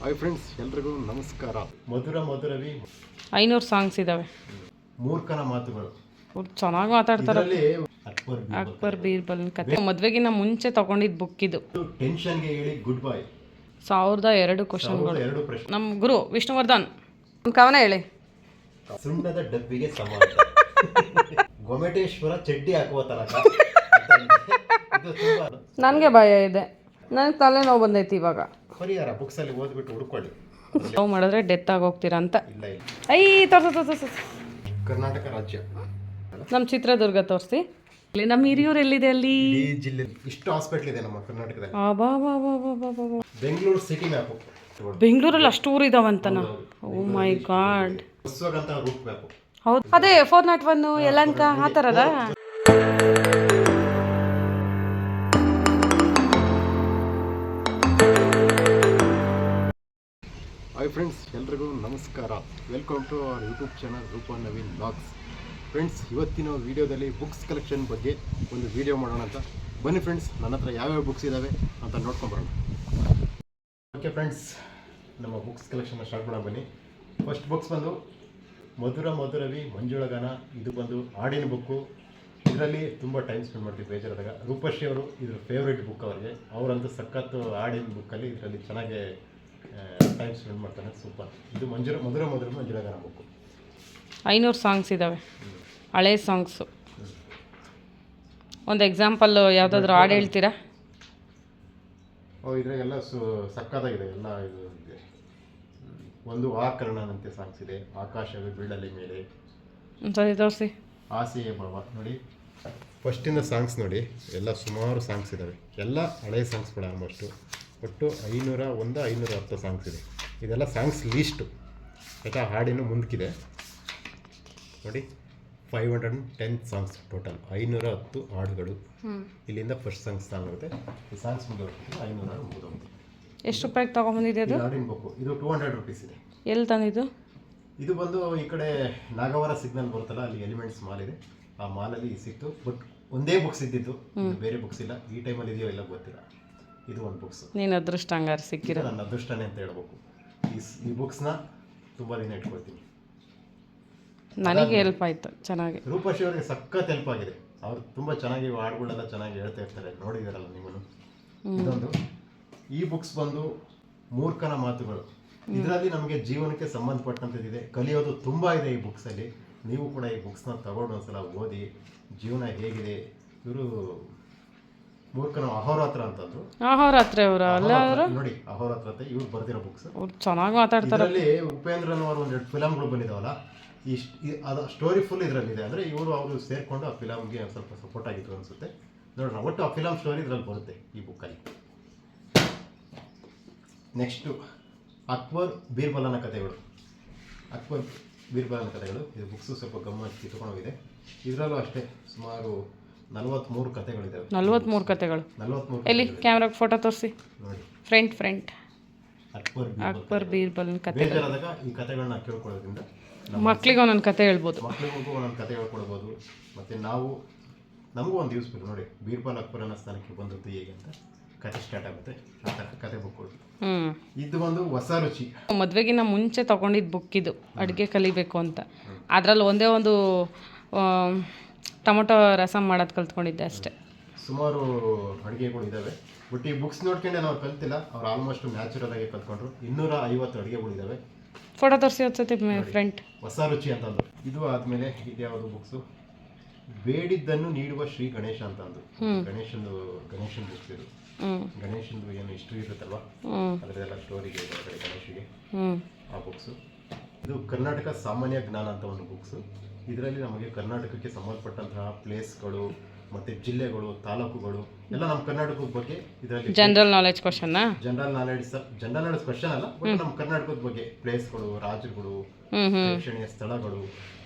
Hi friends, ಎಲ್ರಿಗೂ ನಮಸ್ಕಾರ. ಮಧುರ ಮಧುರವಿ 500 songs ಇದಾವೆ. ಮೂರ್ಖನ ಮಾತುಗಳು ಚೆನ್ನಾಗಿ ಮಾತಾಡ್ತಾರೆ. ಅಕ್ಬರ್ ಬೀರ್ಬಲ್ ಕತೆ. ಮದುವೆಗಿನ್ನ ಮುಂಚೆ ತಗೊಂಡಿದ್ದು ಬುಕ್ ಇದು. ಟೆನ್ಷನ್ಗೆ ಹೇಳಿ ಗುಡ್ ಬೈ. 1002 ಕ್ವಶನ್ಗಳು. 2 ಪ್ರಶ್ನೆ. ನಮ್ಮ ಗುರು ವಿಷ್ಣುವರ್ಧನ್ ಒಂದು ಕವನ ಹೇಳಿ. ಸುಣ್ಣದ ಡಬ್ಬಿಗೆ ಸಮಾನ. ಗೊಮೆಟೇಶ್ವರ ಚಡ್ಡಿ ಹಾಕುವ ತನಕ. ನನಗೆ ಭಯ ಇದೆ, ನನಗೆ ತಲೆನೋವು ಬಂದೈತಿ ಇವಾಗ. ಪರಿಹಾರ ಬುಕ್ಸ್ ಅಲ್ಲಿ ಓದ್ಬಿಟ್ಟು ಹುಡ್ಕೊಳ್ಳಿ. ಲವ್ ಮಾಡಿದ್ರೆ ಡೆತ್ ಆಗೋಗ್ತೀರಾ ಅಂತ. ಇಲ್ಲ ಇಲ್ಲ. ತೋರ್ಸ ಕರ್ನಾಟಕ ರಾಜ್ಯ, ನಮ್ಮ ಚಿತ್ರದುರ್ಗ ತೋರಿಸಿ. ನಮ್ಮ ಹಿರಿಯೂರು ಎಲ್ಲಿದೆ ಅಲ್ಲಿ? ಈ ಜಿಲ್ಲೆ ಇಷ್ಟು ಹಾಸ್ಪಿಟಲ್ ಇದೆ ನಮ್ಮ ಕರ್ನಾಟಕದಲ್ಲಿ. Bengaluru city map. ಬೆಂಗಳೂರಲ್ಲಿ ಅಷ್ಟು ಊರು ಇದಾವಂತನ? Oh my god. ಹೊಸಗಂತ ರೂಟ್ ಮ್ಯಾಪ್. ಹೌದು, ಅದೇ 401 ಯಲಹಂಕ ಆ ಥರದ. ಹಾಯ್ ಫ್ರೆಂಡ್ಸ್, ಎಲ್ರಿಗೂ ನಮಸ್ಕಾರ. Welcome to our YouTube channel Roopa Naveen blogs. Friends, ಇವತ್ತಿನ ವಿಡಿಯೋದಲ್ಲಿ ಬುಕ್ಸ್ ಕಲೆಕ್ಷನ್ ಬಗ್ಗೆ ಒಂದು ವಿಡಿಯೋ ಮಾಡೋಣ ಅಂತ ಬನ್ನಿ ಫ್ರೆಂಡ್ಸ್. ನನ್ನ ಹತ್ರ ಯಾವ್ಯಾವ ಬುಕ್ಸ್ ಇದ್ದಾವೆ ಅಂತ ನೋಡ್ಕೊಂಬರೋಣ. ಓಕೆ ಫ್ರೆಂಡ್ಸ್, ನಮ್ಮ ಬುಕ್ಸ್ ಕಲೆಕ್ಷನ್ನ ಸ್ಟಾರ್ಟ್ ಮಾಡೋಣ ಬನ್ನಿ. ಫಸ್ಟ್ ಬುಕ್ಸ್ ಬಂದು ಮಧುರ ಮಧುರವಿ ಮಂಜುಳಗಾನ. ಇದು ಬಂದು ಹಾಡಿನ ಬುಕ್ಕು. ಇದರಲ್ಲಿ ತುಂಬ ಟೈಮ್ ಸ್ಪೆಂಡ್ ಮಾಡ್ತೀವಿ ಬೇಜಾರಾದಾಗ. ರೂಪಶ್ರೀ ಅವರು ಇದ್ರ ಫೇವ್ರೇಟ್ ಬುಕ್ ಅವರಿಗೆ. ಅವರಂತೂ ಸಖತ್ತು ಹಾಡಿನ ಬುಕ್ಕಲ್ಲಿ ಇದರಲ್ಲಿ ಚೆನ್ನಾಗೆ ಟೈಮ್ ಸ್ಪೆಂಡ್ ಮಾಡ್ತಾನೆ. ಸೂಪರ್. ಇದು ಮಧುರ ಮಧುರ ಮಂಜುಳಗಾನ ಬುಕ್ಕು. 500 ಸಾಂಗ್ಸ್ ಇದ್ದಾವೆ, ಹಳೆ ಸಾಂಗ್ಸು. ಒಂದು ಎಕ್ಸಾಂಪಲ್ ಯಾವುದಾದ್ರೂ ಹಾಡು ಹೇಳ್ತೀರಾ? ಇದ್ರಾಗೆಲ್ಲ ಸಕ್ಕತ್ತಾಗಿದೆ ಎಲ್ಲ. ಇದು ಇದೆ. ಒಂದು ಆಕರ್ಣನಂತೆ ಸಾಂಗ್ಸ್ ಇದೆ. ಆಕಾಶವೇ ಬೀಳಲಿ ಮೇಲೆ. ಸರಿ ತೋರಿಸಿ. ಆಸೆಯೇ ಬಾಬಾ. ನೋಡಿ, ಫಸ್ಟಿಂದ ಸಾಂಗ್ಸ್ ನೋಡಿ, ಎಲ್ಲ ಸುಮಾರು ಸಾಂಗ್ಸ್ ಇದ್ದಾವೆ. ಎಲ್ಲ ಹಳೆಯ ಸಾಂಗ್ಸ್ಗಳು ಆಲ್ಮೋಸ್ಟು. ಒಟ್ಟು 510 ಸಾಂಗ್ಸ್ ಇದೆ. ಇದೆಲ್ಲ ಸಾಂಗ್ಸ್ ಲೀಸ್ಟು. ಯಾಕೆ ಹಾಡಿನ ಮುಂದಕ್ಕಿದೆ ನೋಡಿ. 510 ಸಾಂಗ್ಸ್ ಟೋಟಲ್. 510 ಹಾಡುಗಳು. ಇಲ್ಲಿಂದ ಫಸ್ಟ್ ಸಾಂಗ್ಸ್ ಆಗುತ್ತೆ. ಈ ಸಾಂಗ್ಸ್ ಮುಗಿದೋಗ್ತದೆ. 500 ಮುಗಿದೋಗುತ್ತೆ. ಎಷ್ಟು ರೂಪಾಯಿಗೆ ತೊಗೊಂಬಂದಿದೆ ಅದು? ಹಾಡಿನ ಬುಕ್ಕು. ಇದು 200 ರುಪೀಸ್ ಇದೆ. ಎಲ್ಲಿ ತಂದಿದ್ದು? ಇದು ಬಂದು ಈ ಕಡೆ ನಾಗವಾರ ಸಿಗ್ನಲ್ ಬರುತ್ತಲ್ಲ, ಅಲ್ಲಿ ಎಲಿಮೆಂಟ್ಸ್ ಮಾಲ್ ಇದೆ. ಆ ಮಾಲಲ್ಲಿ ಸಿಕ್ತು. ಬಟ್ ಒಂದೇ ಬುಕ್ಸ್ ಇದ್ದಿದ್ದು, ಬೇರೆ ಬುಕ್ಸ್ ಇಲ್ಲ. ಈ ಟೈಮಲ್ಲಿ ಇದೆಯೋ ಇಲ್ಲ ಗೊತ್ತಿಲ್ಲ. ಇದು ಒಂದು ಬುಕ್ಸ್. ನೀನು ಅದೃಷ್ಟ ಹಂಗಾರೆ ಸಿಕ್ಕಿರೋ. ನನ್ನ ಅದೃಷ್ಟನೇ ಅಂತ ಹೇಳ್ಬೇಕು. ಈ ಬುಕ್ಸ್ನ ತುಂಬ ದಿನ ಇಟ್ಕೊಳ್ತೀನಿ. ನನಗೆ ಹೆಲ್ಪ್ ಆಯಿತು ಚೆನ್ನಾಗಿ. ರೂಪಶ್ರೀ ಅವರಿಗೆ ಸಖತ್ ಹೆಲ್ಪ್ ಆಗಿದೆ. ಅವ್ರು ತುಂಬ ಚೆನ್ನಾಗಿ ಹಾಡುಗಳೆಲ್ಲ ಚೆನ್ನಾಗಿ ಹೇಳ್ತಾ ಇರ್ತಾರೆ, ನೋಡಿದಾರಲ್ಲ ನೀವು. ಇದೊಂದು. ಈ ಬುಕ್ಸ್ ಬಂದು ಮೂರ್ಖನ ಮಾತುಗಳು. ಇದರಲ್ಲಿ ನಮಗೆ ಜೀವನಕ್ಕೆ ಸಂಬಂಧಪಟ್ಟಂಥದ್ದಿದೆ. ಕಲಿಯೋದು ತುಂಬ ಇದೆ ಈ ಬುಕ್ಸಲ್ಲಿ. ನೀವು ಕೂಡ ಈ ಬುಕ್ಸ್ನ ತಗೊಂಡು ಒಂದ್ಸಲ ಓದಿ. ಜೀವನ ಹೇಗಿದೆ. ಇವರು ಮೂರ್ಖನ ಅಹೋರಾತ್ರ ಅಂತಂದ್ರು. ಅಹೋರಾತ್ರ ಅವರು ಅಲ್ಲ ಅವರು ನೋಡಿ, ಅಹೋರಾತ್ರ ಅಂತ ಇವ್ರು ಬರ್ದಿರೋ ಬುಕ್ಸ್. ಚೆನ್ನಾಗಿ ಮಾತಾಡ್ತಾರೆ. ಇದರಲ್ಲಿ ಉಪೇಂದ್ರನ್ ಅವರು ಒಂದೆರಡು ಫಿಲಮ್ಗಳು ಬಂದಿದಾವಲ್ಲ, ಅದು ಸ್ಟೋರಿ ಫುಲ್ ಇದರಲ್ಲಿದೆ. ಅಂದರೆ ಅವರು ಸೇರಿಕೊಂಡು ಆ ಫಿಲಮ್ಗೆ ಸ್ವಲ್ಪ ಸಪೋರ್ಟ್ ಆಗಿತ್ತು ಅನಿಸುತ್ತೆ. ನೋಡೋಣ, ಒಟ್ಟು ಆ ಫಿಲಮ್ ಸ್ಟೋರಿ ಇದರಲ್ಲಿ ಬರುತ್ತೆ ಈ ಬುಕ್ಕಲ್ಲಿ. ನೆಕ್ಸ್ಟು ಅಕ್ಬರ್ ಬೀರ್ಬಲನ ಕಥೆಗಳು. ಅಕ್ಬರ್ ಬೀರ್ಬಲನ ಕಥೆಗಳು. ಇದು ಬುಕ್ಸು ಸ್ವಲ್ಪ ಗಮನ ಕಿತ್ಕೊಂಡೋಗಿದೆ. ಇದರಲ್ಲೂ ಅಷ್ಟೇ ಸುಮಾರು 43 ಕಥೆಗಳಿದ್ದಾವೆ. 43 ಕಥೆಗಳು. 43. ಎಲ್ಲಿ ಕ್ಯಾಮ್ರಾಗೆ ಫೋಟೋ ತೋರಿಸಿ ನೋಡಿ. ಫ್ರಂಟ್ ಅಕ್ಬರ್ ಬೀರ್ಬಲನ ಕಥೆ. ಬೇಜಾರಾದಾಗ ಈ ಕಥೆಗಳನ್ನ ಕೇಳ್ಕೊಳ್ಳೋದ್ರಿಂದ ಮಕ್ಳಿಗೆ ಒಂದೊಂದು ಕಥೆ ಹೇಳ್ಬೋದು. ಮಕ್ಳಿಗೂ ಒಂದೊಂದು ಕಥೆ ಹೇಳ್ಕೊಡ್ಬೋದು. ಮತ್ತು ನಮಗೂ ಒಂದು ಯೂಸ್ಫುಲ್. ನೋಡಿ, ಬೀರ್ಬಲ್ ಅಕ್ಬರನ ಸ್ಥಾನಕ್ಕೆ ಬಂದದ್ದು ಹೇಗೆ ಅಂತ ಕಥೆ ಸ್ಟಾರ್ಟ್ ಆಗುತ್ತೆ. ಆ ಥರ ಕಥೆ ಬುಕ್ಗಳು. ಇದು ಒಂದು ಹೊಸ ರುಚಿ. ಮದುವೆಗಿನ್ನ ಮುಂಚೆ ತಗೊಂಡಿದ್ದು ಬುಕ್ ಇದು, ಅಡುಗೆ ಕಲಿಬೇಕು ಅಂತ. ಅದರಲ್ಲಿ ಒಂದೇ ಒಂದು ಟೊಮೊಟೊ ರಸಮ್ ಮಾಡೋದು ಕಲ್ತ್ಕೊಂಡಿದ್ದೆ ಅಷ್ಟೇ. ಸುಮಾರು ಅಡುಗೆಗಳು ಇದ್ದಾವೆ. ಬಟ್ ಈ ಬುಕ್ಸ್ ನೋಡ್ಕೊಂಡೆ ನಾವು ಕಲ್ತಿಲ್ಲ. ಅವ್ರು ಆಲ್ಮೋಸ್ಟ್ ನ್ಯಾಚುರಲ್ ಆಗಿ ಕಲ್ತ್ಕೊಂಡ್ರು. 250 ಅಡುಗೆಗಳು ಇದ್ದಾವೆ. ಫೋಟೋ ತೋರಿಸಿ ಒಂದ್ಸತಿ ಫ್ರಂಟ್. ಹೊಸ ರುಚಿ ಅಂತಂದು. ಇದು ಆದಮೇಲೆ ಇದ್ಯಾವುದು ಬುಕ್ಸು? ಬೇಡಿದ್ದನ್ನು ನೀಡುವ ಶ್ರೀ ಗಣೇಶ ಅಂತ ಅಂದು. ಗಣೇಶನ್ ಬುಕ್ಸ್ ಇದು. ಗಣೇಶಂದು ಏನು ಹಿಸ್ಟ್ರಿ ಇರುತ್ತಲ್ವ, ಅದರದೆಲ್ಲ ಸ್ಟೋರಿಗೆ ಗಣೇಶಿಗೆ ಆ ಬುಕ್ಸು. ಇದು ಕರ್ನಾಟಕ ಸಾಮಾನ್ಯ ಜ್ಞಾನ ಅಂತ ಒಂದು ಬುಕ್ಸು. ಇದರಲ್ಲಿ ನಮಗೆ ಕರ್ನಾಟಕಕ್ಕೆ ಸಂಬಂಧಪಟ್ಟಂತಹ ಪ್ಲೇಸ್ಗಳು ಮತ್ತು ಜಿಲ್ಲೆಗಳು, ತಾಲೂಕುಗಳು ಎಲ್ಲ ನಮ್ಮ ಕರ್ನಾಟಕದ ಬಗ್ಗೆ ಇದರಲ್ಲಿ general knowledge question. General knowledge question ಅಲ್ಲ, ಬಟ್ ನಮ್ಮ ಕರ್ನಾಟಕದ ಬಗ್ಗೆ ಪ್ಲೇಸ್ಗಳು, ರಾಜ್ಯಗಳು, ಪ್ರೇಕ್ಷಣೀಯ ಸ್ಥಳಗಳು,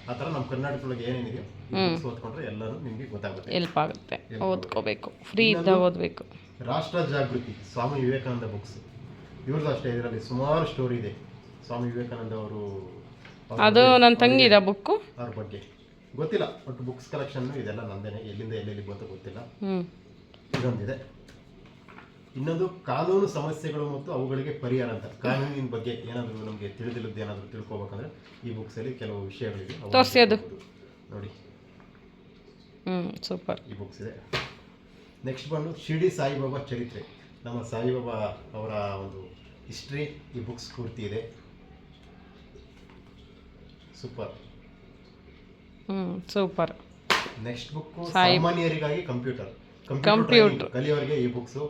ಆ ಥರ ನಮ್ಮ ಕರ್ನಾಟಕದೊಳಗೆ ಏನೇನಿದೆಯೋ ಬುಕ್ಸ್ ಓದ್ಕೊಂಡ್ರೆ ಎಲ್ಲರೂ ನಿಮಗೆ ಗೊತ್ತಾಗುತ್ತೆ. ಹೆಲ್ಪ್ ಆಗುತ್ತೆ. ಓದ್ಕೋಬೇಕು, ಫ್ರೀ ಇದ್ದಾಗ ಓದಬೇಕು. ರಾಷ್ಟ್ರ ಜಾಗೃತಿ ಸ್ವಾಮಿ ವಿವೇಕಾನಂದ ಬುಕ್ಸ್. ಇವ್ರದ್ದು ಅಷ್ಟೇ. ಇದರಲ್ಲಿ ಸುಮಾರು ಸ್ಟೋರಿ ಇದೆ. ಸ್ವಾಮಿ ವಿವೇಕಾನಂದ ಅವರು, ಅದು ನನ್ನ ತಂಗಿದ ಬುಕ್ಕು. ಅವ್ರ ಬಗ್ಗೆ ಗೊತ್ತಿಲ್ಲ. ಬಟ್ ಬುಕ್ಸ್ ಕಲೆಕ್ಷನ್ ಇದೆಲ್ಲ ನಂದೇನೆ. ಎಲ್ಲಿಂದ ಎಲ್ಲೆಲ್ಲಿ ಬಂತ ಗೊತ್ತಿಲ್ಲ. ಇದೊಂದಿದೆ. ಇನ್ನೊಂದು ಕಾನೂನು ಸಮಸ್ಯೆಗಳು ಮತ್ತು ಅವುಗಳಿಗೆ ಪರಿಹಾರ ಅಂತ. ಕಾನೂನಿನ ಬಗ್ಗೆ ಏನಾದರೂ ನಮಗೆ ತಿಳಿದಿಲ್ಲದ್ದು ಏನಾದರೂ ತಿಳ್ಕೊಬೇಕಂದ್ರೆ ಈ ಬುಕ್ಸಲ್ಲಿ ಕೆಲವು ವಿಷಯಗಳಿವೆ, ಅವು ತೋರಿಸಿ ಅದು ನೋಡಿ. ಸೂಪರ್. ಈ ಬುಕ್ಸ್ ಇದೆ. ನೆಕ್ಸ್ಟ್ ಬಂದು ಶಿರ್ಡಿ ಸಾಯಿಬಾಬಾ ಚರಿತ್ರೆ. ನಮ್ಮ ಸಾಯಿಬಾಬಾ ಅವರ ಒಂದು ಹಿಸ್ಟ್ರಿ ಈ ಬುಕ್ಸ್ ಪೂರ್ತಿ ಇದೆ. ಸೂಪರ್. ಸೂಪರ್. ನೆಕ್ಸ್ಟ್ ಬುಕ್ ಸಾಮಾನ್ಯರಿಗಾಗಿ ಕಂಪ್ಯೂಟರ್ ಕಲಿಯೋರಿಗೆ ಈ ಬುಕ್ಸು.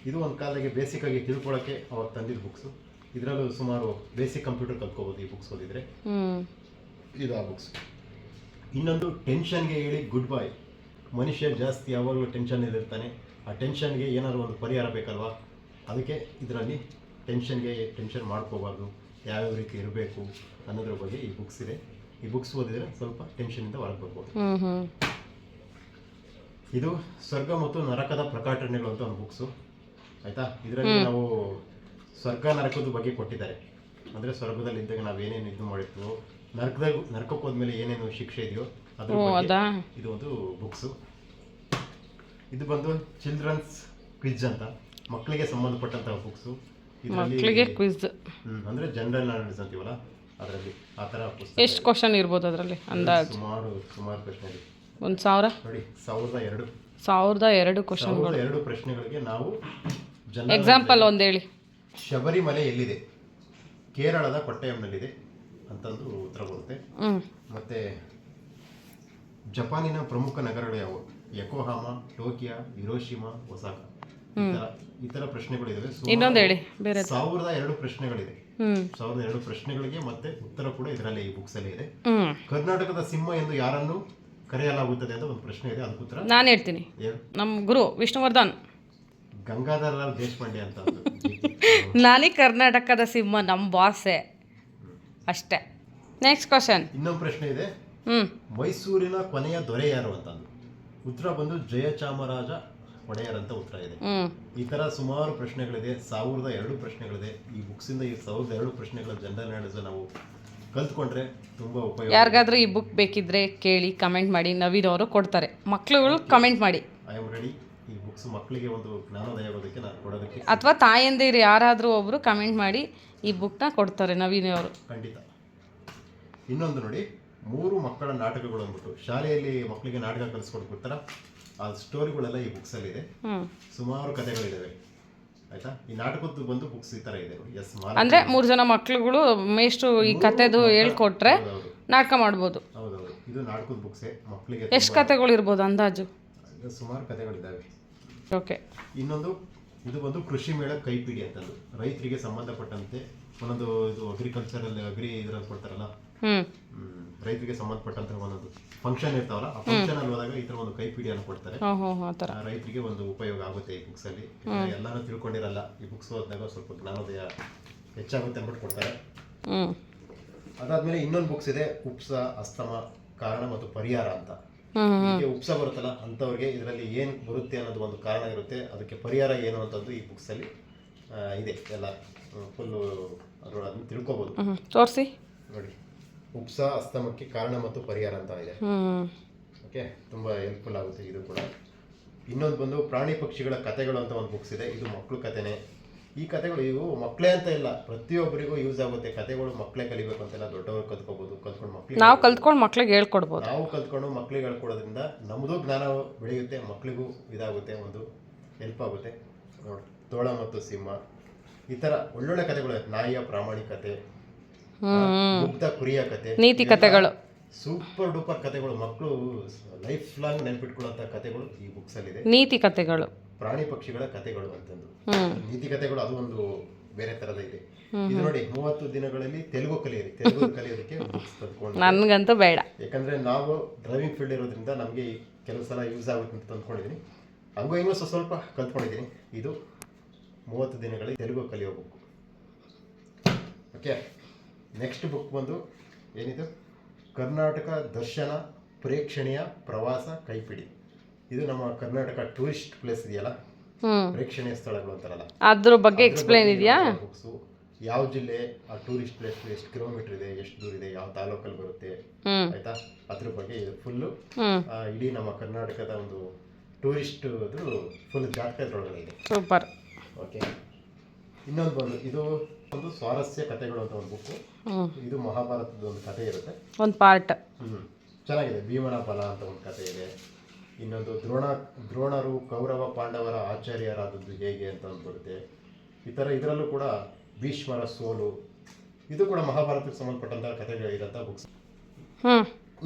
ಇದು ಒಂದು ಕಾಲದಾಗೆ ಬೇಸಿಕ್ ಆಗಿ ತಿಳ್ಕೊಳ್ಳೋಕ್ಕೆ ಅವಾಗ ತಂದಿದ್ದ ಬುಕ್ಸು. ಇದರಲ್ಲೂ ಸುಮಾರು ಬೇಸಿಕ್ ಕಂಪ್ಯೂಟರ್ ಕಲ್ತ್ಕೋಬೋದು ಈ ಬುಕ್ಸ್ ಓದಿದ್ರೆ. ಇದು ಆ ಬುಕ್ಸ್. ಇನ್ನೊಂದು ಟೆನ್ಷನ್ಗೆ ಹೇಳಿ ಗುಡ್ ಬಾಯ್. ಮನುಷ್ಯ ಜಾಸ್ತಿ ಯಾವಾಗಲೂ ಟೆನ್ಷನ್ನಲ್ಲಿರ್ತಾನೆ. ಆ ಟೆನ್ಷನ್ಗೆ ಏನಾದರೂ ಒಂದು ಪರಿಹಾರ ಬೇಕಲ್ವಾ, ಅದಕ್ಕೆ ಇದರಲ್ಲಿ ಟೆನ್ಷನ್ ಮಾಡ್ಕೋಬಾರ್ದು, ಯಾವ್ಯಾವ ರೀತಿ ಇರಬೇಕು ಅನ್ನೋದ್ರ ಬಗ್ಗೆ ಈ ಬುಕ್ಸ್ ಇದೆ. ಈ ಬುಕ್ಸ್ ಓದಿದ್ರೆ ಸ್ವಲ್ಪ ಟೆನ್ಷನಿಂದ ಹೊರಗೆ ಬರ್ಬೋದು. ಇದು ಸ್ವರ್ಗ ಮತ್ತು ನರಕದ ಪ್ರಕಟಣೆಗಳು ಅಂತ ಒಂದು ಬುಕ್ಸು, ಆಯಿತಾ. ಇದರಲ್ಲಿ ನಾವು ಸ್ವರ್ಗ ನರಕದ ಬಗ್ಗೆ ಕೊಟ್ಟಿದ್ದಾರೆ. ಅಂದರೆ ಸ್ವರ್ಗದಲ್ಲಿ ಇದ್ದಾಗ ನಾವು ಏನೇನು ಇದು ಮಾಡಿರ್ತೀವೋ, ನರಕಕ್ಕೆ ಹೋದ್ಮೇಲೆ ಏನೇನು ಶಿಕ್ಷೆ ಇದೆಯೋ ಅದ್ರ ಬಗ್ಗೆ ಇದು ಒಂದು ಬುಕ್ಸು. ಇದು ಬಂದು ಚಿಲ್ಡ್ರನ್ಸ್ ಕ್ವಿಜ್ ಅಂತ, ಮಕ್ಕಳಿಗೆ ಸಂಬಂಧಪಟ್ಟಂತಹ ಬುಕ್ಸು. ಮಕ್ಕಳಿಗೆ ಕ್ವಿಜ್ ಅಂದರೆ ಜನರಲ್ ನಾಲೆಡ್ಜ್ ಅಂತೀವಲ್ಲ, ಅದರಲ್ಲಿ ಆ ಥರ ಪುಸ್ತಕ. ಎಷ್ಟು ಕ್ವಶನ್ ಇರ್ಬೋದು ಅದರಲ್ಲಿ ಅಂದಾಜು? ಸುಮಾರು ಪ್ರಶ್ನೆ ಇದೆ. 1000 ನೋಡಿ. 1002 ಕ್ವಶನ್ಗಳು. 2 ಪ್ರಶ್ನೆಗಳಿಗೆ ನಾವು ಎಕ್ಸಾಂಪಲ್ ಒಂದು ಹೇಳಿ. ಶಬರಿಮಲೆ ಎಲ್ಲಿದೆ? ಕೇರಳದ ಕೊಟ್ಟಯಂನಲ್ಲಿದೆ ಅಂತಂದು ಉತ್ತರ ಬರುತ್ತೆ. ಮತ್ತೆ ಜಪಾನಿನ ಪ್ರಮುಖ ನಗರಗಳು ಯಾವುವು? ಯಕೋಹಾಮಾ, ಟೋಕಿಯೋ, ಹಿರೋಶಿಮಾ, ಒಸಾಕ. ಈ ತರ ಪ್ರಶ್ನೆಗಳು ಇದಾವೆ. ಇನ್ನೊಂದು ಹೇಳಿ. ಬೇರೆ 1002 ಪ್ರಶ್ನೆಗಳಿದೆ. 1002 ಪ್ರಶ್ನೆಗಳಿಗೆ ಮತ್ತೆ ಉತ್ತರ ಕೂಡ ಇದರಲ್ಲಿ ಈ ಬುಕ್ಸ್ ಅಲ್ಲಿ ಇದೆ. ಕರ್ನಾಟಕದ ಸಿಂಹ ಎಂದು ಯಾರನ್ನು ಕರೆಯಲಾಗುತ್ತದೆ ಅಂತ ಒಂದು ಪ್ರಶ್ನೆ ಇದೆ. ಅದಕ್ಕೆ ಉತ್ತರ ನಾನು ಹೇಳ್ತೀನಿ. ನಮ್ಮ ಗುರು ವಿಷ್ಣುವರ್ಧನ್, ಗಂಗಾಧರಲಾಲ್ ದೇಶಪಾಂಡೆ ಅಂತ. ನಾನೇ ಕರ್ನಾಟಕದ ಸಿಂಹ, ನಮ್ಮ ಬಾಸೆ ಅಷ್ಟೇ. Next question. ಇನ್ನೊಂದು ಪ್ರಶ್ನೆ ಇದೆ. ಮೈಸೂರಿನ ಕೊನೆಯ ದೊರೆ ಯಾರು ಅಂತ. ಉತ್ತರ ಬಂದು ಜಯಚಾಮರಾಜ ಒಡೆಯರ್ ಅಂತ ಉತ್ತರ ಇದೆ. ಈ ತರ ಸುಮಾರು ಪ್ರಶ್ನೆಗಳಿದೆ. 1002 ಪ್ರಶ್ನೆಗಳಿದೆ ಈ ಬುಕ್ಸ್ ಇಂದ. ಈ 1002 ಪ್ರಶ್ನೆಗಳ ಜನರಲ್ ನಾಲೆಡ್ಜ್ ನಾವು ಕಲ್ತ್ಕೊಂಡ್ರೆ ತುಂಬಾ ಉಪಯೋಗ. ಯಾರಿಗಾದ್ರೂ ಈ ಬುಕ್ ಬೇಕಿದ್ರೆ ಕೇಳಿ, ಕಮೆಂಟ್ ಮಾಡಿ. ನವೀನ್ ಅವರು ಕೊಡ್ತಾರೆ. ಮಕ್ಕಳುಗಳು ಕಮೆಂಟ್ ಮಾಡಿ. I am ready. ಈ ಬುಕ್ಸ್ ಮಕ್ಕಳಿಗೆ ಒಂದು ಜ್ಞಾನೋದಯ ಆಗೋದಕ್ಕೆ ನಾನು ಕೊಡೋದಕ್ಕೆ, ಅಥವಾ ತಾಯಂದಿರು ಯಾರಾದರೂ ಒಬ್ರು ಕಮೆಂಟ್ ಮಾಡಿ ಈ ಬುಕ್ನ ಕೊಡ್ತಾರೆ ನವೀನ್ ಅವರು. ಖಂಡಿತ. ಇನ್ನೊಂದು ನೋಡಿ, 3 ಮಕ್ಕಳ ನಾಟಕಗಳು ಅಂದ್ಬಿಟ್ಟು ಶಾಲೆಯಲ್ಲಿ ಮಕ್ಕಳಿಗೆ ನಾಟಕ ಕಲಿಸ್ಕೊಡ್ಬಿಡ್ತಾರ. ಆ ಸ್ಟೋರಿಗಳೆಲ್ಲ ಈ ಬುಕ್ಸ್ ಅಲ್ಲಿ ಇದೆ. ಸುಮಾರು ಕಥೆಗಳಿದಾವೆ, ಆಯ್ತಾ. ಈ ನಾಟಕದ್ದು ಬಂದು ಬುಕ್ಸ್ ಈ ತರ ಇದೆ. ಅಂದ್ರೆ 3 ಜನ ಮಕ್ಕಳುಗಳು ಮೇಷ್ಟು ಈ ಕಥೆದು ಹೇಳ್ಕೊಟ್ರೆ ನಾಟಕ ಮಾಡ್ಬೋದು. ಹೌದೌದು. ಇದು ನಾಟಕದ ಬುಕ್ಸೇ ಮಕ್ಕಳಿಗೆ. ಎಷ್ಟು ಕಥೆಗಳು ಇರ್ಬೋದು ಅಂದಾಜು? ಸುಮಾರು ಕಥೆಗಳಿದ್ದಾವೆ. ಓಕೆ. ಇನ್ನೊಂದು ಇದು ಬಂದು ಕೃಷಿ ಮೇಳ ಕೈಪಿಡಿ ಅಂತಂದು, ರೈತರಿಗೆ ಸಂಬಂಧಪಟ್ಟಂತೆ ಒಂದೊಂದು ಇದು ಅಗ್ರಿಕಲ್ಚರಲ್ ಇದರಲ್ಲಿ ಕೊಡ್ತಾರಲ್ಲ, ರೈತರಿಗೆ ಸಂಬಂಧಪಟ್ಟಂತ ಒಂದೊಂದು ಫಂಕ್ಷನ್ ಇರ್ತಾವಲ್ಲ, ಆ ಫಂಕ್ಷನ್ ಅಲ್ಲಿ ಹೋದಾಗ ಈ ತರ ಒಂದು ಕೈಪಿಡಿಯನ್ನು ಕೊಡ್ತಾರೆ. ರೈತರಿಗೆ ಒಂದು ಉಪಯೋಗ ಆಗುತ್ತೆ ಈ ಬುಕ್ಸ್ ಅಲ್ಲಿ. ಎಲ್ಲಾನು ತಿಳ್ಕೊಂಡಿರಲ್ಲ, ಈ ಬುಕ್ಸ್ ಓದಿದಾಗ ಸ್ವಲ್ಪ ಜ್ಞಾನೋದಯ ಹೆಚ್ಚಾಗುತ್ತೆ ಅಂದ್ಬಿಟ್ಟು ಕೊಡ್ತಾರೆ. ಅದಾದ್ಮೇಲೆ ಇನ್ನೊಂದು ಬುಕ್ಸ್ ಇದೆ, ಉಪ್ಸ, ಅಸ್ತಮ, ಕಾರಣ ಮತ್ತು ಪರಿಹಾರ ಅಂತ. ಹೀಗೆ ಉಪ್ಸ ಬರುತ್ತಲ್ಲ ಅಂತವ್ರಿಗೆ ಇದರಲ್ಲಿ ಏನ್ ಬರುತ್ತೆ ಅನ್ನೋದು ಒಂದು ಕಾರಣ ಇರುತ್ತೆ, ಅದಕ್ಕೆ ಪರಿಹಾರ ಏನು ಅಂತಂದು ಈ ಬುಕ್ಸ್ ಅಲ್ಲಿ ಇದೆ. ಎಲ್ಲ ಫುಲ್ಲು ಅದನ್ನ ತಿಳ್ಕೊಬಹುದು. ತೋರಿಸಿ ನೋಡಿ. ಉಪ್ಸ, ಅಸ್ತಮಕ್ಕೆ ಕಾರಣ ಮತ್ತು ಪರಿಹಾರ ಅಂತ ಇದೆ. ಓಕೆ, ತುಂಬಾ ಹೆಲ್ಪ್ಫುಲ್ ಆಗುತ್ತೆ ಇದು ಕೂಡ. ಇನ್ನೊಂದು ಬಂದು ಪ್ರಾಣಿ ಪಕ್ಷಿಗಳ ಕಥೆಗಳು ಅಂತ ಒಂದು ಬುಕ್ಸ್ ಇದೆ. ಇದು ಮಕ್ಕಳು ಕಥೆನೆ. ಈ ಕಥೆಗಳು ಇವು ಮಕ್ಕಳೇ ಅಂತ ಇಲ್ಲ, ಪ್ರತಿಯೊಬ್ಬರಿಗೂ ಯೂಸ್ ಆಗುತ್ತೆ. ಕಥೆಗಳು ಮಕ್ಕಳೇ ಕಲಿಬೇಕು ಅಂತೆಲ್ಲ, ದೊಡ್ಡವರು ಕಲ್ತ್ಕೋಬಹುದು. ಕಲ್ತ್ಕೊಂಡು ಮಕ್ಕಳಿಗೆ ನಾವು ಕಲ್ತ್ಕೊಂಡು ಮಕ್ಕಳಿಗೆ ಹೇಳ್ಕೊಡ್ಬೋದು. ನಾವು ಕಲ್ತ್ಕೊಂಡು ಮಕ್ಕಳಿಗೆ ಹೇಳ್ಕೊಡೋದ್ರಿಂದ ನಮ್ಮದು ಜ್ಞಾನ ಬೆಳೆಯುತ್ತೆ, ಮಕ್ಕಳಿಗೂ ಇದಾಗುತ್ತೆ, ಒಂದು ಹೆಲ್ಪ್ ಆಗುತ್ತೆ. ನೋಡಿ, ತೋಳ ಮತ್ತು ಸಿಂಹ, ಈ ತರ ಒಳ್ಳೊಳ್ಳೆ ಕಥೆಗಳು. ನಾಯಿಯ ಪ್ರಾಮಾಣಿಕತೆ, ಮುಗ್ಧ ಕುರಿಯ ಕತೆ, ನೀತಿ ಕಥೆಗಳು, ಸೂಪರ್ ಡೂಪರ್ ಕಥೆಗಳು. ಮಕ್ಕಳು ಲೈಫ್ ಲಾಂಗ್ ನೆನ್ಪಿಟ್ಕೊಳ್ಳುವಂತ ಕಥೆಗಳು ಈ ಬುಕ್ಸ್ ಅಲ್ಲಿ ಇದೆ. ನೀತಿ ಕಥೆಗಳು, ಪ್ರಾಣಿ ಪಕ್ಷಿಗಳ ಕಥೆಗಳು ಅಂತಂದು. ನೀತಿ ಕಥೆಗಳು ಅದು ಒಂದು ಬೇರೆ ತರದ ಇದೆ. ಇದು ನೋಡಿ, 30 ದಿನಗಳಲ್ಲಿ ತೆಲುಗು ಕಲಿಯೋದಕ್ಕೆ ಬುಕ್ಸ್ ತಂದ್ಕೊಂಡು. ನನ್ಗಂತೂ ಬೇಡ, ಯಾಕಂದ್ರೆ ನಾವು ಡ್ರೈವಿಂಗ್ ಫೀಲ್ಡ್ ಇರೋದ್ರಿಂದ ನಮಗೆ ಕೆಲವು ಸಲ ಯೂಸ್ ಆಗುತ್ತೆ ಅಂತ ತಂದ್ಕೊಂಡಿದ್ದೀನಿ. ಹಂಗೂ ಹಿಂಗೂ ಸ್ವಲ್ಪ ಕಲ್ತ್ಕೊಂಡಿದ್ದೀನಿ. ಇದು 30 ದಿನಗಳಲ್ಲಿ ತೆಲುಗು ಕಲಿಯೋ ಬುಕ್. ಓಕೆ. ನೆಕ್ಸ್ಟ್ ಬುಕ್ ಬಂದು ಏನಿದು, ಕರ್ನಾಟಕ ದರ್ಶನ ಪ್ರೇಕ್ಷಣೀಯ ಪ್ರವಾಸ ಕೈಪಿಡಿ. ಇದು ನಮ್ಮ ಕರ್ನಾಟಕ ಟೂರಿಸ್ಟ್ ಪ್ಲೇಸ್ ಇದೆಯಲ್ಲ, ಪ್ರೇಕ್ಷಣೀಯ ಸ್ಥಳಗಳು ಅಂತಾರಲ್ಲ, ಅದ್ರ ಬಗ್ಗೆ ಎಕ್ಸ್ಪ್ಲೇನ್ ಇದೆಯಾ? ಬುಕ್ಸು ಯಾವ ಜಿಲ್ಲೆ, ಆ ಟೂರಿಸ್ಟ್ ಪ್ಲೇಸ್ ಎಷ್ಟು ಕಿಲೋಮೀಟರ್ ಇದೆ, ಎಷ್ಟು ದೂರ ಇದೆ, ಯಾವ ತಾಲೂಕಲ್ಲಿ ಬರುತ್ತೆ, ಆಯ್ತಾ, ಅದ್ರ ಬಗ್ಗೆ ಇದು ಫುಲ್ಲು ಇಡೀ ನಮ್ಮ ಕರ್ನಾಟಕದ ಒಂದು ಟೂರಿಸ್ಟ್ ಫುಲ್ ಜಾತಕ ಇದ್ರೊಳಗಡೆ ಇದೆ. ಸೂಪರ್. ಓಕೆ, ಇನ್ನೊಂದು ಬಂದು ಇದು ಒಂದು ಸ್ವಾರಸ್ಯ ಕಥೆಗಳು ಅಂತ ಒಂದು ಬುಕ್ಕು. ಇದು ಮಹಾಭಾರತದ ಒಂದು ಕಥೆ ಇರುತ್ತೆ, ಒಂದು ಪಾರ್ಟ್. ಚೆನ್ನಾಗಿದೆ. ಭೀಮನ ಫಲ ಅಂತ ಒಂದು ಕಥೆ ಇದೆ. ಇನ್ನೊಂದು ದ್ರೋಣರು ಕೌರವ ಪಾಂಡವರ ಆಚಾರ್ಯರಾದದ್ದು ಹೇಗೆ ಅಂತ ಒಂದು ಬರುತ್ತೆ. ಈ ಥರ ಇದರಲ್ಲೂ ಕೂಡ ಭೀಷ್ಮರ ಸೋಲು, ಇದು ಕೂಡ ಮಹಾಭಾರತಕ್ಕೆ ಸಂಬಂಧಪಟ್ಟಂತಹ ಕಥೆಗಳಿರಂಥ ಬುಕ್ಸ್.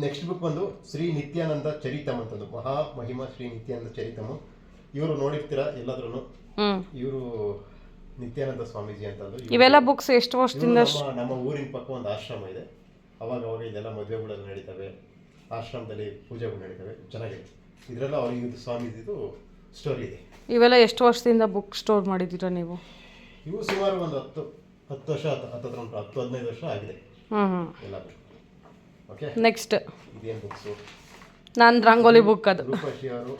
ನೆಕ್ಸ್ಟ್ ಬುಕ್ ಬಂದು ಶ್ರೀ ನಿತ್ಯಾನಂದ ಚರಿತಮ್ ಅಂತಂದು, ಮಹಾಮಹಿಮ ಶ್ರೀ ನಿತ್ಯಾನಂದ ಚರಿತಮ್. ಇವರು ನೋಡಿರ್ತೀರಾ ಎಲ್ಲಾದ್ರೂ, ಇವರು ನಿತ್ಯಾನಂದ ಸ್ವಾಮೀಜಿ ಅಂತಂದು. ಇವೆಲ್ಲ ಬುಕ್ಸ್ ಎಷ್ಟು ವರ್ಷದಿಂದ? ನಮ್ಮ ಊರಿನ ಪಕ್ಕ ಒಂದು ಆಶ್ರಮ ಇದೆ, ಅವಾಗ ಇದೆಲ್ಲ ಮದುವೆಗಳೆಲ್ಲ ನಡೀತವೆ, ಆಶ್ರಮದಲ್ಲಿ ಪೂಜೆಗಳು ನಡೀತವೆ, ಚೆನ್ನಾಗಿದೆ. ಇದರೆಲ್ಲ ಅವ್ರಿಗೆ ಸ್ವಾಮೀಜಿದು ಸ್ಟೋರಿ ಇದೆ. ಇವೆಲ್ಲ ಎಷ್ಟು ವರ್ಷದಿಂದ ಬುಕ್ ಸ್ಟೋರ್ ಮಾಡಿದ್ದೀರಾ ನೀವು? ಇವು ಸುಮಾರು ಒಂದು 10 ವರ್ಷ, 10-15 ವರ್ಷ ಆಗಿದೆ ಎಲ್ಲ. ಓಕೆ, ನೆಕ್ಸ್ಟ್ ಇದೇನು ಬುಕ್ಸು? ನಾನು ರಂಗೋಲಿ ಬುಕ್. ಅದು ರೂಪಶ್ರೀ ಅವರು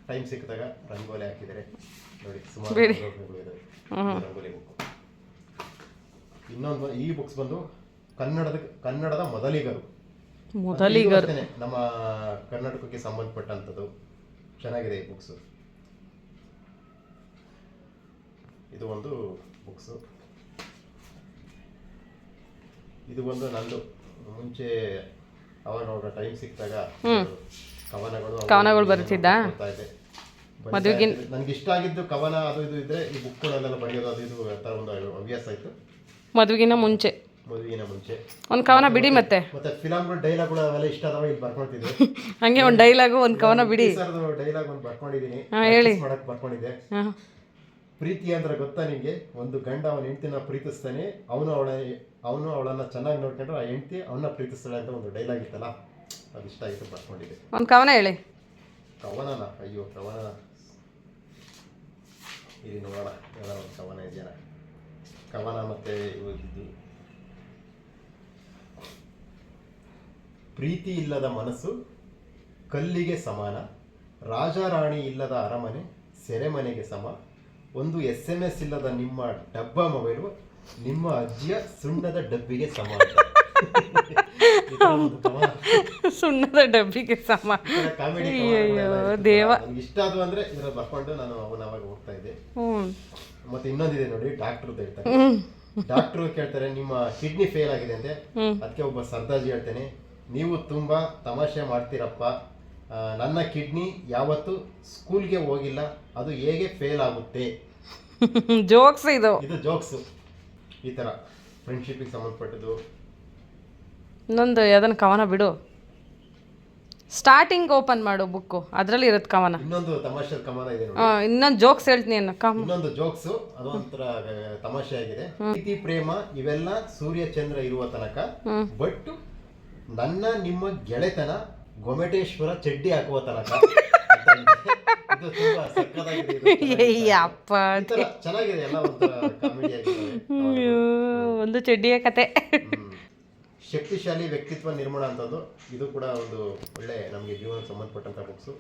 ಟೈಮ್ ಸಿಕ್ಕಿದಾಗ ರಂಗೋಲಿ ಹಾಕಿದ್ದಾರೆ ನೋಡಿ, ಸುಮಾರು ರಂಗೋಲಿಗಳು ರಂಗೋಲಿ ಬುಕ್. ಇನ್ನೊಂದು ಈ ಬುಕ್ಸ್ ಬಂದು ಕನ್ನಡದ ಮೊದಲಿಗರು ನಮ್ಮ ಕರ್ನಾಟಕಕ್ಕೆ ಸಂಬಂಧಪಟ್ಟಂಥದ್ದು. ಚೆನ್ನಾಗಿದೆ ಈ ಬುಕ್ಸು. ಇದು ಒಂದು ಬುಕ್ಸು. ಇದು ಒಂದು ನಂದು ಮುಂಚೆ ಅವಾಗ ಟೈಮ್ ಸಿಕ್ಕಿದಾಗ ಕವನಗಳು ಬರೀತಿದ್ದ. ನನಗೆ ಇಷ್ಟ ಆಗಿದ್ದು ಕವನ ಅದು ಇದು ಇದ್ರೆ ಈ ಬುಕ್ಗಳನ್ನೆಲ್ಲ ಬರೆಯೋದು ಅದು ಇದು ಥರ ಒಂದು ಹವ್ಯಾಸ ಆಯಿತು. ಮದುವೆಗಿನ ಮುಂಚೆ ಒಂದು ಕವನ ಬಿಡಿ. ಮತ್ತೆ ಫಿಲಮ್ಗಳು ಡೈಲಾಗ್ಗಳು ಅವೆಲ್ಲ ಇಷ್ಟ ಅದಾವ, ಇಲ್ಲಿ ಬರ್ಕೊಳ್ತಿದ್ದೆ. ಹಂಗೆ ಒಂದು ಡೈಲಾಗು ಒಂದು ಕವನ ಬಿಡಿ. ಡೈಲಾಗ್ ಒಂದು ಬರ್ಕೊಂಡಿದ್ದೀನಿ, ಮಾಡಕ್ ಬರ್ಕೊಂಡಿದ್ದೆ. ಪ್ರೀತಿ ಅಂದ್ರೆ ಗೊತ್ತಾ ನಿಮಗೆ? ಒಂದು ಗಂಡ ಅವನ ಹೆಂಡತಿನ ಪ್ರೀತಿಸ್ತಾನೆ, ಅವನು ಅವಳನ್ನ ಚೆನ್ನಾಗಿ ನೋಡ್ಕೊಂಡ್ರೆ ಆ ಹೆಂಡತಿ ಅವನ್ನ ಪ್ರೀತಿಸ್ತಾಳೆ ಅಂತ ಒಂದು ಡೈಲಾಗ್ ಇತ್ತಲ್ಲ, ಅದು ಇಷ್ಟ ಆಗಿತ್ತು, ಬರ್ಕೊಂಡಿದ್ದೆ. ಒಂದು ಕವನ ಹೇಳಿ. ಕವನನ? ಅಯ್ಯೋ ಕವನ ಇಲ್ಲಿ ನೋಡೋಣ, ಯಾವ್ದಾರ ಒಂದು ಕವನ ಇದೆಯಾ? ಕವನ ಮತ್ತೆ ಇವಾಗಿದ್ದು ಪ್ರೀತಿ ಇಲ್ಲದ ಮನಸ್ಸು ಕಲ್ಲಿಗೆ ಸಮಾನ, ರಾಜಾರಾಣಿ ಇಲ್ಲದ ಅರಮನೆ ಸೆರೆಮನೆಗೆ ಸಮ, ಒಂದು SMS ಇಲ್ಲದ ನಿಮ್ಮ ಡಬ್ಬ ಮೊಬೈಲು ನಿಮ್ಮ ಅಜ್ಜಿಯ ಸುಣ್ಣದ ಡಬ್ಬಿಗೆ ಸಮ. ಸುಣ್ಣದ ಡಬ್ಬಿಗೆ ಸಮ. ಕಾಮಿಡಿ ದೇವ. ನನಗೆ ಇಷ್ಟ ಅದು ಅಂದ್ರೆ ಇದ್ರಲ್ಲಿ ಬರ್ಕೊಂಡು ನಾನು ಅವಾಗ ಹೋಗ್ತಾ ಇದ್ದೆ. ಮತ್ತೆ ಇನ್ನೊಂದಿದೆ ನೋಡಿ, ಡಾಕ್ಟರ್ ಹೇಳ್ತಾರೆ. ಡಾಕ್ಟರ್ ಕೇಳ್ತಾರೆ ನಿಮ್ಮ ಕಿಡ್ನಿ ಫೇಲ್ ಆಗಿದೆ ಅಂತೆ. ಅದಕ್ಕೆ ಒಬ್ಬ ಸರ್ದಾಜಿ ಹೇಳ್ತೇನೆ, ನೀವು ತುಂಬಾ ತಮಾಷೆ ಮಾಡ್ತೀರಪ್ಪ, ನನ್ನ ಕಿಡ್ನಿ ಯಾವತ್ತು ಸ್ಕೂಲ್ಗೆ ಹೋಗಿಲ್ಲ, ಅದು ಹೇಗೆ ಫೇಲ್ ಆಗುತ್ತೆ? ಜೋಕ್ಸ್ ಇದು ಜೋಕ್ಸ್. ಈ ತರ ಫ್ರೆಂಡ್ಶಿಪ್ಗೆ ಸಂಬಂಧಪಟ್ಟದ್ದು. ಇನ್ನೊಂದು ಯಾವ್ದನ್ನ ಕವನ ಬಿಡು. ಸ್ಟಾರ್ಟಿಂಗ್ ಓಪನ್ ಮಾಡು ಬುಕ್ಕು, ಅದ್ರಲ್ಲಿ ಇರುತ್ತೆ ಕವನ. ಇನ್ನೊಂದು ತಮಾಷೆ ಕವನ ಇದೆ ನೋಡಿ. ಇನ್ನೊಂದು ಜೋಕ್ಸ್ ಹೇಳ್ತೀನಿ. ಇನ್ನೊಂದು ಜೋಕ್ಸ್, ಅದೊಂಥರ ತಮಾಷೆ ಆಗಿದೆ. ಪ್ರೀತಿ ಪ್ರೇಮ ಇವೆಲ್ಲ ಸೂರ್ಯ ಚಂದ್ರ ಇರುವ ತನಕ, ಬಟ್ ನನ್ನ ನಿಮ್ಮ ಗೆಳೆತನ ಗೊಮೆಟೇಶ್ವರ ಚಡ್ಡಿ ಹಾಕುವ ತನಕ. ಇದು ತುಂಬಾ ಸಕ್ಕತ್ತಾಗಿದೆ, ಚೆನ್ನಾಗಿದೆ, ಎಲ್ಲ ಒಂದು ಕಾಮಿಡಿ ಆಗಿದೆ. ಒಂದು ಚಡ್ಡಿಯ ಕತೆ. ಶಕ್ತಿಶಾಲಿ ವ್ಯಕ್ತಿತ್ವ ನಿರ್ಮಾಣ ಅಂತದ್ದು, ಇದು ಕೂಡ ಒಂದು ಒಳ್ಳೆ ನಮಗೆ ಜೀವನಕ್ಕೆ ಸಂಬಂಧಪಟ್ಟಂಥ ಬುಕ್ಸು.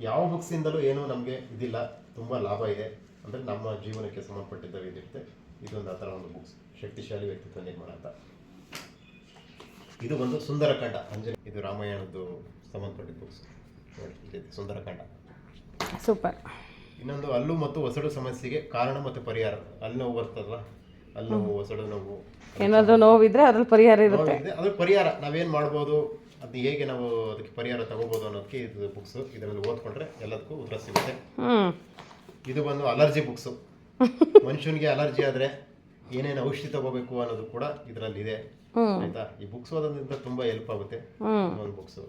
ಯಾವ ಬುಕ್ಸಿಂದಲೂ ಏನೂ ನಮಗೆ ಇದಿಲ್ಲ, ತುಂಬ ಲಾಭ ಇದೆ. ಅಂದರೆ ನಮ್ಮ ಜೀವನಕ್ಕೆ ಸಂಬಂಧಪಟ್ಟಿದ್ದ ಇದಿರುತ್ತೆ. ಇದೊಂದು ಆ ಥರ ಒಂದು ಬುಕ್ಸ್, ಶಕ್ತಿಶಾಲಿ ವ್ಯಕ್ತಿತ್ವ ನಿರ್ಮಾಣ ಅಂತ. ಇದು ಒಂದು ಸುಂದರಕಾಂಡ ಅಂಜಲಿ, ಇದು ರಾಮಾಯಣದ್ದು ಸಂಬಂಧಪಟ್ಟಿದ್ದ ಬುಕ್ಸ್ ನೋಡಿ. ಸುಂದರಕಾಂಡ ಸೂಪರ್. ಇನ್ನೊಂದು ಹಲ್ಲು ಮತ್ತು ಒಸಡು ಸಮಸ್ಯೆಗೆ ಕಾರಣ ಮತ್ತು ಪರಿಹಾರ. ಅಲ್ಲಿ ನೋವು ಬರ್ತದಲ್ಲ, ಅಲ್ಲಿ ನೋವು, ಒಸಡು ನೋವು, ಏನಾದರೂ ನೋವಿದ್ರೆ ಅದ್ರಲ್ಲಿ ಪರಿಹಾರ ಇರುತ್ತೆ. ಅದ್ರ ಪರಿಹಾರ ನಾವೇನು ಮಾಡ್ಬೋದು, ಅದು ಹೇಗೆ ನಾವು ಅದಕ್ಕೆ ಪರಿಹಾರ ತಗೋಬೋದು ಅನ್ನೋದಕ್ಕೆ ಇದು ಬುಕ್ಸು. ಇದರಲ್ಲಿ ಓದ್ಕೊಂಡ್ರೆ ಎಲ್ಲದಕ್ಕೂ ಉತ್ತರ ಸಿಗುತ್ತೆ. ಇದು ಬಂದು ಅಲರ್ಜಿ ಬುಕ್ಸು. ಮನುಷ್ಯನಿಗೆ ಅಲರ್ಜಿ ಆದರೆ ಏನೇನು ಔಷಧಿ ತಗೋಬೇಕು ಅನ್ನೋದು ಕೂಡ ಇದರಲ್ಲಿ ಇದೆ, ಆಯ್ತಾ? ಈ ಬುಕ್ಸ್ ಓದೋದ್ರಿಂದ ತುಂಬಾ ಹೆಲ್ಪ್ ಆಗುತ್ತೆ. ಒಂದು ಬುಕ್ಸು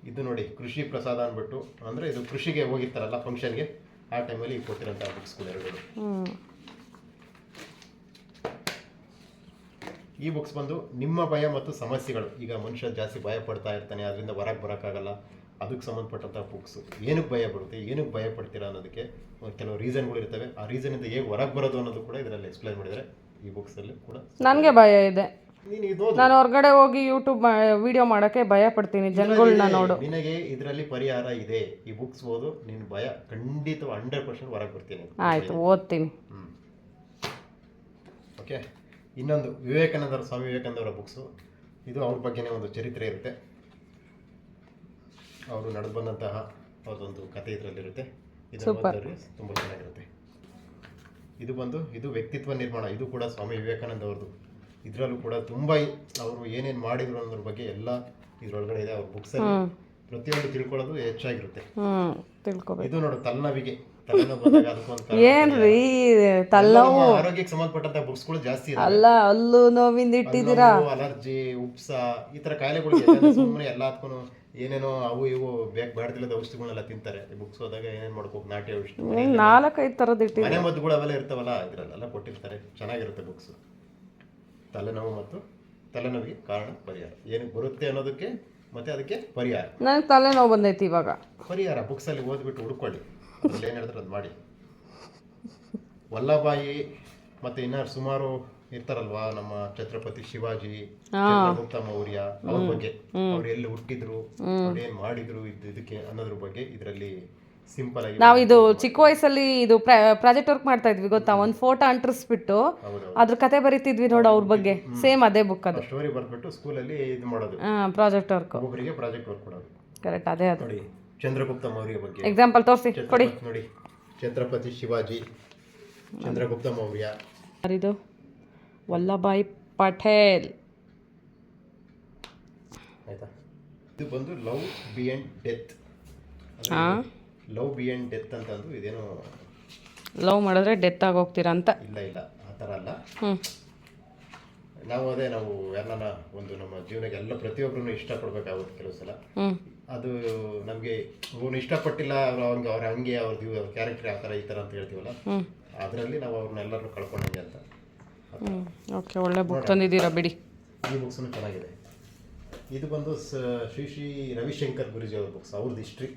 ಇದು ನೋಡಿ, ಕೃಷಿ ಪ್ರಸಾದ ಅಂದ್ಬಿಟ್ಟು, ಅಂದರೆ ಇದು ಕೃಷಿಗೆ ಹೋಗಿರ್ತಾರಲ್ಲ ಫಂಕ್ಷನ್ಗೆ, ಆ ಟೈಮಲ್ಲಿ ಕೊಟ್ಟಿರೋಂಥ ಬುಕ್ಸ್ಗಳು ಎರಡು. ಈ ಬುಕ್ಸ್ ಬಂದು ನಿಮ್ಮ ಭಯ ಮತ್ತು ಸಮಸ್ಯೆಗಳು. ಈಗ ಮನುಷ್ಯ ಜಾಸ್ತಿ ಭಯ ಪಡ್ತಾ ಇರ್ತಾನೆ, ಅದರಿಂದ ಹೊರಗೆ ಬರೋಕ್ಕಾಗಲ್ಲ, ಅದಕ್ಕೆ ಸಂಬಂಧಪಟ್ಟಂಥ ಬುಕ್ಸು. ಏನಕ್ಕೆ ಭಯ ಪಡುತ್ತೆ, ಏನಕ್ಕೆ ಭಯ ಪಡ್ತೀರಾ ಅನ್ನೋದಕ್ಕೆ ಕೆಲವು ರೀಸನ್ಗಳು ಇರ್ತವೆ. ಆ ರೀಸನಿಂದ ಹೇಗೆ ಹೊರಗೆ ಬರೋದು ಅನ್ನೋದು ಕೂಡ ಇದರಲ್ಲಿ ಎಕ್ಸ್ಪ್ಲೈನ್ ಮಾಡಿದರೆ ಈ ಬುಕ್ಸಲ್ಲಿ ಕೂಡ. ನನಗೆ ಭಯ ಇದೆ, ನಾನು ಹೊರಗಡೆ ಹೋಗಿ ಯೂಟ್ಯೂಬ್ ವಿಡಿಯೋ ಮಾಡೋಕ್ಕೆ ಭಯ ಪಡ್ತೀನಿ, ಜನಗಳನ್ನ ನೋಡು. ನಿನಗೆ ಇದರಲ್ಲಿ ಪರಿಹಾರ ಇದೆ, ಈ ಬುಕ್ಸ್ ಓದು, ನಿನ್ನ ಭಯ ಖಂಡಿತ 100% ಹೊರಗೆ ಬರ್ತೀನಿ. ಆಯಿತು, ಓದ್ತೀನಿ. ಓಕೆ. ಇನ್ನೊಂದು ಸ್ವಾಮಿ ವಿವೇಕಾನಂದವರ ಬುಕ್ಸು. ಇದು ಅವ್ರ ಬಗ್ಗೆನೇ ಒಂದು ಚರಿತ್ರೆ ಇರುತ್ತೆ, ಅವರು ನಡೆದು ಬಂದಂತಹ ಅವ್ರದ್ದೊಂದು ಕಥೆ ಇದರಲ್ಲಿರುತ್ತೆ. ಇದನ್ನು ಓದಿದ್ರೆ ತುಂಬ ಚೆನ್ನಾಗಿರುತ್ತೆ. ಇದು ಬಂದು ಇದು ವ್ಯಕ್ತಿತ್ವ ನಿರ್ಮಾಣ. ಇದು ಕೂಡ ಸ್ವಾಮಿ ವಿವೇಕಾನಂದ ಅವ್ರದ್ದು. ಇದರಲ್ಲೂ ಕೂಡ ತುಂಬ ಅವರು ಏನೇನು ಮಾಡಿದ್ರು ಅನ್ನೋದ್ರ ಬಗ್ಗೆ ಎಲ್ಲ ಇದರೊಳಗಡೆ ಇದೆ. ಅವ್ರ ಬುಕ್ಸಲ್ಲಿ ಪ್ರತಿಯೊಂದು ತಿಳ್ಕೊಳ್ಳೋದು ಹೆಚ್ಚಾಗಿರುತ್ತೆ. ಇದು ನೋಡು, ತಲೆನೋವಿಗೆ ತಲೆನೋವು ಬಂದಾಗ ಅದಕ್ಕೊಂದು ಏನ್ರಿ ತಲೆನೋವು ಆರೋಗ್ಯಕ್ಕೆ ಸಂಬಂಧಪಟ್ಟಂತ ಬುಕ್ಸ್ಗಳು ಜಾಸ್ತಿ ಇದೆ. ಅಲ್ಲ, ಅಲ್ಲೂ ನೋವಿಂದ ಇಟ್ಟಿದ್ದೀರಾ. ಅಲರ್ಜಿ, ಉಪ್ಸ, ಈ ತರ ಕಾಯಿಲೆಗಳು ಸುಮ್ಮನೆ ಎಲ್ಲದಕ್ಕೂ ಏನೇನೋ ಅವು ಇವು ಬೇಡದಿಲ್ಲದ ಔಷಧಿಗಳನ್ನೆಲ್ಲ ತಿಂತಾರೆ. ಬುಕ್ಸ್ ಹೋದಾಗ ಏನೇನು ಮಾಡ್ಬೇಕು, ನಾಟಿ ಔಷಧಿ, 4-5 ಥರದ್ದು ಇಟ್ಟಿದ್ದೀರಾ. ಮನೆ ಮದ್ದುಗಳು ಅವೆಲ್ಲ ಇರ್ತಾವಲ್ಲ, ಇದ್ರಲ್ಲೆಲ್ಲ ಕೊಟ್ಟಿರ್ತಾರೆ. ಚೆನ್ನಾಗಿರುತ್ತೆ ಬುಕ್ಸ್. ತಲೆನೋವು ಮತ್ತು ತಲೆನೋವಿಗೆ ಕಾರಣ, ಪರಿಹಾರ, ಏನಕ್ಕೆ ಬರುತ್ತೆ ಅನ್ನೋದಕ್ಕೆ ಮತ್ತೆ ಅದಕ್ಕೆ ಪರಿಹಾರ. ನನಗೆ ತಲೆನೋವು ಬಂದೈತಿ ಇವಾಗ. ಪರಿಹಾರ ಬುಕ್ಸಲ್ಲಿ ಓದ್ಬಿಟ್ಟು ಹುಡ್ಕೊಳ್ಳಿ, ಅದ್ರಲ್ಲಿ ಏನು ಹೇಳ್ತಾರೆ ಅದು ಮಾಡಿ. ವಲ್ಲಭಾಯಿ ಮತ್ತೆ ಇನ್ನಾರು ಸುಮಾರು ಇರ್ತಾರಲ್ವಾ, ನಮ್ಮ ಛತ್ರಪತಿ ಶಿವಾಜಿ, ಚಂದ್ರಗುಪ್ತ ಮೌರ್ಯ, ಅವ್ರ ಬಗ್ಗೆ, ಅವ್ರು ಎಲ್ಲಿ ಹುಟ್ಟಿದ್ರು, ಅವ್ರು ಏನ್ ಮಾಡಿದ್ರು ಇದಕ್ಕೆ ಅನ್ನೋದ್ರ ಬಗ್ಗೆ ಇದರಲ್ಲಿ ಸಿಂಪಲ್ ಆಗಿ. ನಾವು ಇದು ಚಿಕ್ಕ ವಯಸ್ಸಲ್ಲಿ ಇದು ಪ್ರಾಜೆಕ್ಟ್ ವರ್ಕ್ ಮಾಡ್ತಾ ಇದ್ವಿ ಗೊತ್ತಾ, ಒಂದು ಫೋಟೋ ಅಂಟಿಸ್ಬಿಟ್ಟು ಅದ್ರ ಕತೆ ಬರೀತಿದ್ವಿ ನೋಡು, ಅವ್ರ ಬಗ್ಗೆ. ಸೇಮ್ ಅದೇ ಬುಕ್ ಅದು. ಸ್ಟೋರಿ ಬರ್ಬಿಟ್ಟು ಸ್ಕೂಲಲ್ಲಿ ಇದು ಮಾಡೋದು, ಪ್ರಾಜೆಕ್ಟ್ ವರ್ಕ್, ಒಬ್ಬರಿಗೆ ಪ್ರಾಜೆಕ್ಟ್ ವರ್ಕ್ ಕೊಡೋದು. ಕರೆಕ್ಟ್, ಅದೇ ಅದು. ನೋಡಿ, ಚಂದ್ರಗುಪ್ತ ಮೌರ್ಯ ಬಗ್ಗೆ ಎಕ್ಸಾಂಪಲ್ ತೋರಿಸಿ ಕೊಡಿ. ನೋಡಿ, ಛತ್ರಪತಿ ಶಿವಾಜಿ, ಚಂದ್ರಗುಪ್ತ ಮೌರ್ಯ. ಯಾರಿದು? ವಲ್ಲಭಾಯಿ ಪಟೇಲ್. ಆಯ್ತಾ? ಇದು ಬಂದು ಲವ್ ಬಿಯಂಡ್ ಡೆತ್. ಲವ್ ಬಿಯಂಡ್ ಡೆತ್ ಅಂತಂದು ಇದೇನೋ ಲವ್ ಮಾಡಿದ್ರೆ ಡೆತ್ ಆಗೋಗ್ತೀರಾ ಅಂತ. ಇಲ್ಲ ಇಲ್ಲ, ಆ ಥರ ಅಲ್ಲ. ನಾವು ಎಲ್ಲನ ಒಂದು ನಮ್ಮ ಜೀವನಕ್ಕೆ ಎಲ್ಲ ಪ್ರತಿಯೊಬ್ಬರನ್ನು ಇಷ್ಟಪಡ್ಬೇಕಾಗುತ್ತೆ ಕೆಲವು ಸಲ. ಅದು ನಮಗೆ ಅವನು ಇಷ್ಟಪಟ್ಟಿಲ್ಲ, ಅವ್ರ ಹಂಗೆ ಅವ್ರ ಕ್ಯಾರೆಕ್ಟರ್ ಆ ಥರ ಈ ಥರ ಅಂತ ಹೇಳ್ತೀವಲ್ಲ, ಅದರಲ್ಲಿ ನಾವು ಅವ್ರನ್ನೆಲ್ಲರೂ ಕಳ್ಕೊಂಡಂಗೆ ಅಂತ. ಓಕೆ, ಒಳ್ಳೆ ಬುಕ್ ತಂದಿದ್ದೀರಾ ಬಿಡಿ. ಈ ಬುಕ್ಸನ್ನು ಚೆನ್ನಾಗಿದೆ. ಇದು ಬಂದು ಶ್ರೀ ರವಿಶಂಕರ್ ಗುರೂಜಿ ಅವ್ರ ಬುಕ್ಸ್. ಅವ್ರದ್ದು ಹಿಸ್ಟ್ರಿ,